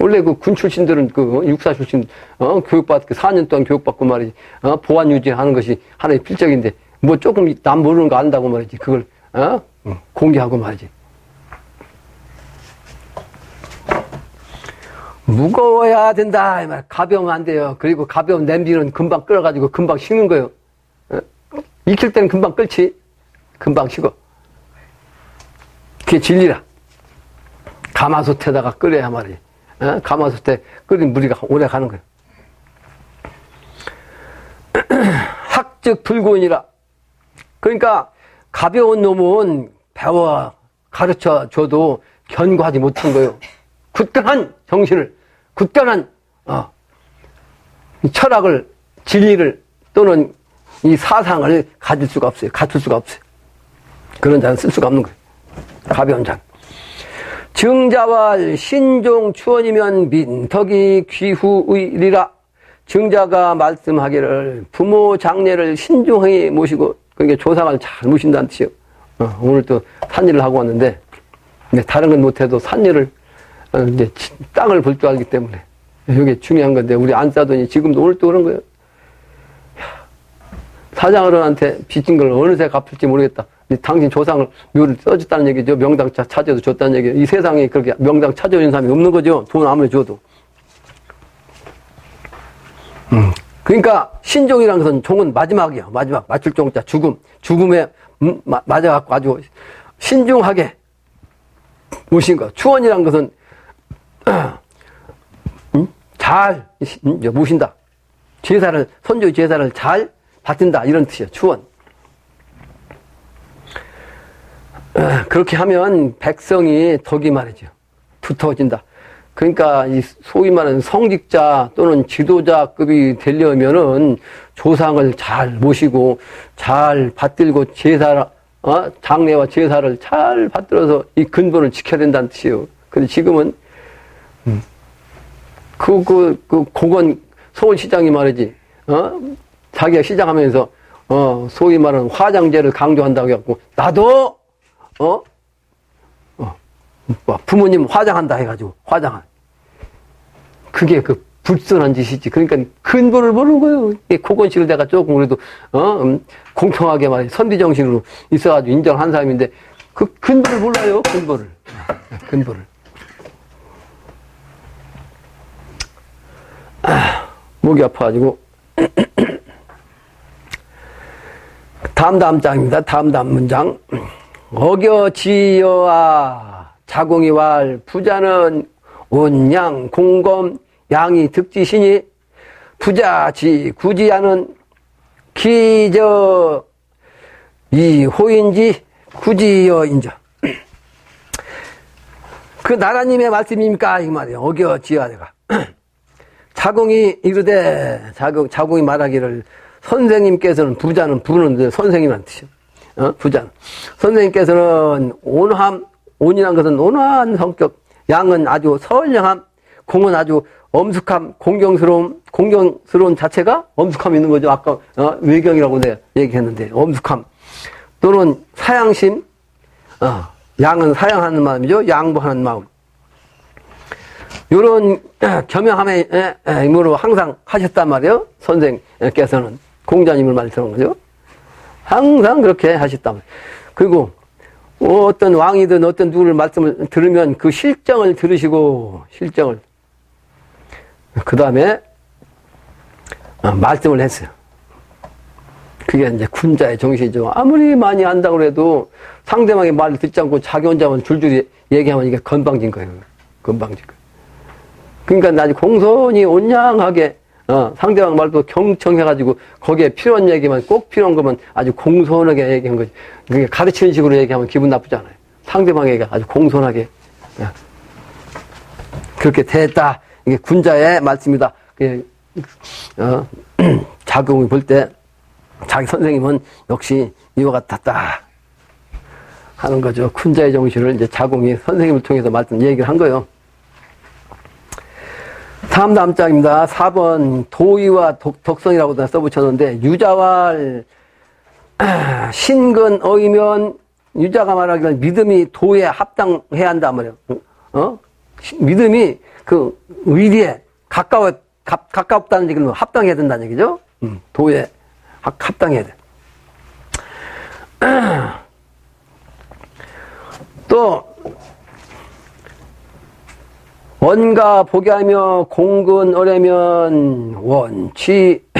원래 그 군 출신들은 그 육사 출신, 교육받고 4년 동안 교육받고 말이지. 보안 유지하는 것이 하나의 필적인데, 뭐 조금 남 모르는 거 안다고 말이지. 그걸, 공개하고 말이지. 무거워야 된다. 이 말. 가벼우면 안 돼요. 그리고 가벼운 냄비는 금방 끓어가지고 금방 식는 거예요. 익힐 때는 금방 끓지. 금방 식어. 그게 진리라. 가마솥에다가 끓여야 말이지. 가마솥에 끓인 물이 오래 가는 거예요. 학적 불곤이라. 그러니까 가벼운 놈은 배워 가르쳐 줘도 견고하지 못한 거예요. 굳건한 정신을, 굳건한 철학을, 진리를 또는 이 사상을 가질 수가 없어요. 갖출 수가 없어요. 그런 자는 쓸 수가 없는 거예요. 가벼운 자. 증자와 신종 추원이면 민덕이 귀후의리라. 증자가 말씀하기를 부모 장례를 신중하게 모시고, 그러니까 조상을 잘 모신다는 뜻이에요. 오늘 또 산일을 하고 왔는데, 다른 건 못해도 산일을, 이제 땅을 볼 줄 알기 때문에, 이게 중요한 건데, 우리 안 싸더니 지금도 오늘 또 그런 거예요. 사장어른한테 빚진 걸 어느새 갚을지 모르겠다. 당신 조상을 묘를 써줬다는 얘기죠. 명당 찾아서 줬다는 얘기예요. 이 세상에 그렇게 명당 찾아오는 사람이 없는 거죠. 돈 아무리 줘도. 그러니까 신종이라는 것은 종은 마지막이에요. 마지막. 맞출 종자. 죽음. 죽음에 맞아갖고 아주 신중하게 오신 것. 추원이라는 것은 잘 모신다. 제사를, 선조 제사를 잘 받든다. 이런 뜻이에요. 추원. 그렇게 하면 백성이 덕이 말이죠. 두터워진다. 그러니까 이 소위 말하는 성직자 또는 지도자급이 되려면은 조상을 잘 모시고 잘 받들고 장례와 제사를 잘 받들어서 이 근본을 지켜야 된다는 뜻이에요. 근데 지금은 고건 서울시장이 말이지, 자기가 시장하면서 소위 말하는 화장제를 강조한다고 해갖고 나도 부모님 화장한다 해가지고 화장한. 그게 그 불순한 짓이지. 그러니까 근본을 모르는 거예요. 고건식을 내가 조금 그래도 공평하게 말해 선비정신으로 있어가지고 인정한 사람인데 그 근본을 몰라요. 근본을. 목이 아파가지고 다음 장입니다. 다음 문장. 어겨지여아 자공이 왈 부자는 온양 공검 양이 득지시니 부자지 구지하는 기저 이 호인지 구지여인저. 그 나라님의 말씀입니까? 이 말이에요. 어겨지여아가 자공이 이르되 자공이 말하기를 선생님께서는 부자는 부르는 선생님이라는 뜻이에요. 부자는 선생님께서는 온이란 것은 온화한 성격, 양은 아주 선량함, 공은 아주 엄숙함, 공경스러운 자체가 엄숙함이 있는 거죠. 아까 외경이라고 내가 얘기했는데 엄숙함 또는 사양심, 양은 사양하는 마음이죠. 양보하는 마음. 이런 겸양함의 힘으로 항상 하셨단 말이에요. 선생께서는 공자님을 말씀하는 거죠. 항상 그렇게 하셨단 말이에요. 그리고 어떤 왕이든 어떤 누구를 말씀을 들으면 그 실정을 들으시고 실정을 그 다음에 말씀을 했어요. 그게 이제 군자의 정신이죠. 아무리 많이 안다고 해도 상대방의 말을 듣지 않고 자기 혼자만 줄줄이 얘기하면 이게 건방진 거예요. 건방진 거예요. 그러니까 나중에 공손히 온양하게 상대방 말도 경청해가지고 거기에 필요한 얘기만 꼭 필요한 것만 아주 공손하게 얘기한 거지. 그게 가르치는 식으로 얘기하면 기분 나쁘잖아요. 상대방에게 아주 공손하게 그렇게 됐다. 이게 군자의 말씀이다. 자공이 볼 때 자기 선생님은 역시 이와 같았다 하는 거죠. 군자의 정신을 이제 자공이 선생님을 통해서 얘기를 한 거예요. 다음 장입니다. 4번 도의와 덕성이라고 써붙였는데 유자왈 신근어이면 유자가 말하기를 믿음이 도에 합당해야 한다 말이에요. 믿음이 그 의리에 가깝다는 얘기는 합당해야 된다는 얘기죠. 도에 합당해야 돼. 또 원가 보게하며 공근 어려면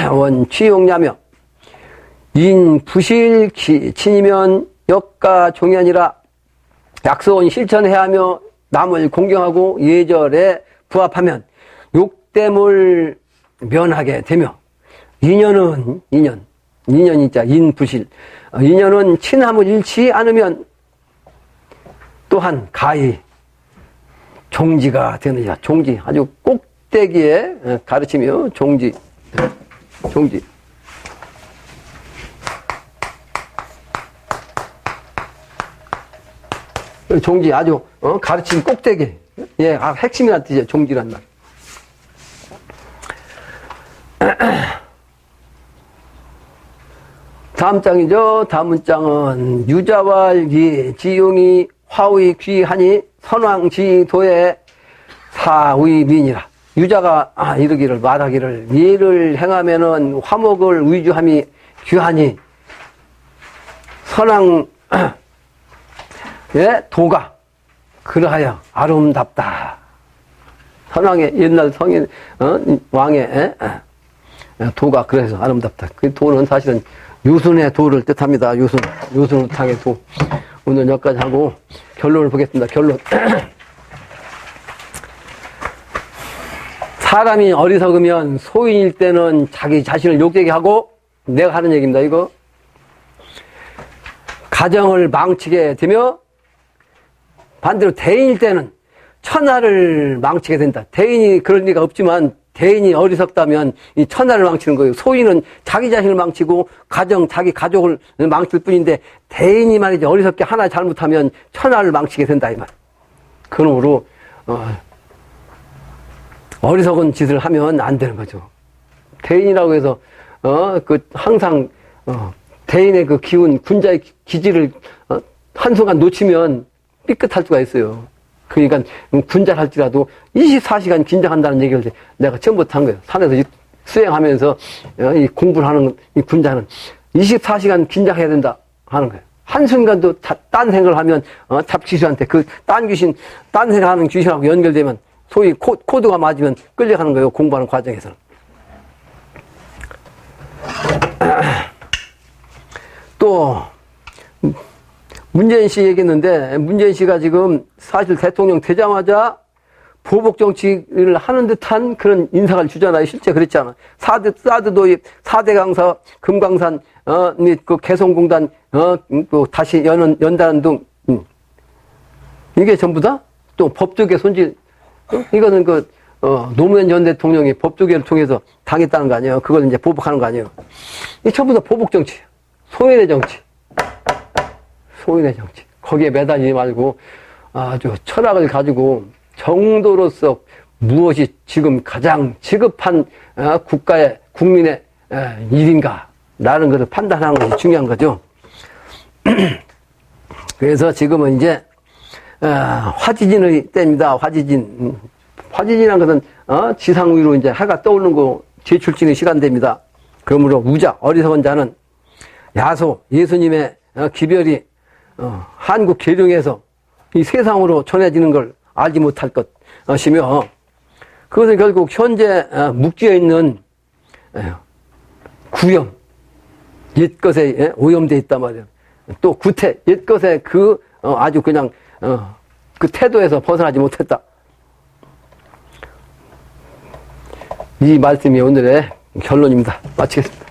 원취용냐며 인부실 친이면 역가 종이아니라 약소원 실천해야 하며 남을 공경하고 예절에 부합하면 욕됨을 면하게 되며 인연이자 인부실 인연은 친함을 잃지 않으면 또한 가히 종지가 되느냐. 종지 아주 꼭대기에 가르치며 종지 아주 가르침 꼭대기 핵심이라는 뜻이에요. 종지란 말. 다음 장이죠. 다음 문장은 유자왈기 지용이 화의 귀하니 선왕지도에 사의민이라. 유자가 이르기를 말하기를 예를 행하면은 화목을 위주함이 귀하니 선왕의 도가 그러하여 아름답다. 선왕의 옛날 성인 왕의 도가 그래서 아름답다. 그 도는 사실은 유순의 도를 뜻합니다. 유순우탕의 도. 오늘 여기까지 하고 결론을 보겠습니다. 결론. 사람이 어리석으면 소인일 때는 자기 자신을 욕되게 하고, 내가 하는 얘기입니다, 이거. 가정을 망치게 되며, 반대로 대인일 때는 천하를 망치게 된다. 대인이 그럴 리가 없지만, 대인이 어리석다면 이 천하를 망치는 거예요. 소인은 자기 자신을 망치고, 자기 가족을 망칠 뿐인데, 대인이 말이죠. 어리석게 하나 잘못하면 천하를 망치게 된다, 이 말. 그러므로, 어리석은 짓을 하면 안 되는 거죠. 대인이라고 해서, 항상, 대인의 그 기운, 군자의 기질을, 한순간 놓치면 삐끗할 수가 있어요. 그러니까, 군자를 할지라도 24시간 긴장한다는 얘기를 내가 처음부터 한 거예요. 산에서 수행하면서, 이 공부를 하는 이 군자는 24시간 긴장해야 된다 하는 거예요. 한순간도 딴 생각을 하면, 잡귀신한테 딴 생각하는 귀신하고 연결되면, 소위 코드가 맞으면 끌려가는 거예요. 공부하는 과정에서는. 또 문재인 씨 얘기했는데, 문재인 씨가 지금 사실 대통령 되자마자 보복 정치를 하는 듯한 그런 인상을 주잖아요. 실제 그랬잖아. 사드 도입, 4대 강사, 금강산, 그 개성공단, 또 다시 연다는 등, 이게 전부 다 또 법조계 손질, 이거는 노무현 전 대통령이 법조계를 통해서 당했다는 거 아니에요. 그걸 이제 보복하는 거 아니에요. 이 전부 다 보복 정치. 소인의 정치. 소인의 정치. 거기에 매달리지 말고 아주 철학을 가지고 정도로서 무엇이 지금 가장 지급한 국가의, 국민의 일인가. 라는 것을 판단하는 것이 중요한 거죠. 그래서 지금은 이제, 화지진의 때입니다. 화지진. 화지진이라는 것은, 지상 위로 이제 해가 떠오르는 거, 제출진의 시간대입니다. 그러므로 우자, 어리석은 자는 야소, 예수님의 기별이, 한국 계룡에서 이 세상으로 전해지는 걸 알지 못할 것이며, 그것은 결국 현재 묵지에 있는 구염, 옛것에 오염되어 있단 말이에요. 또 구태, 옛것에 아주 그냥, 그 태도에서 벗어나지 못했다. 이 말씀이 오늘의 결론입니다. 마치겠습니다.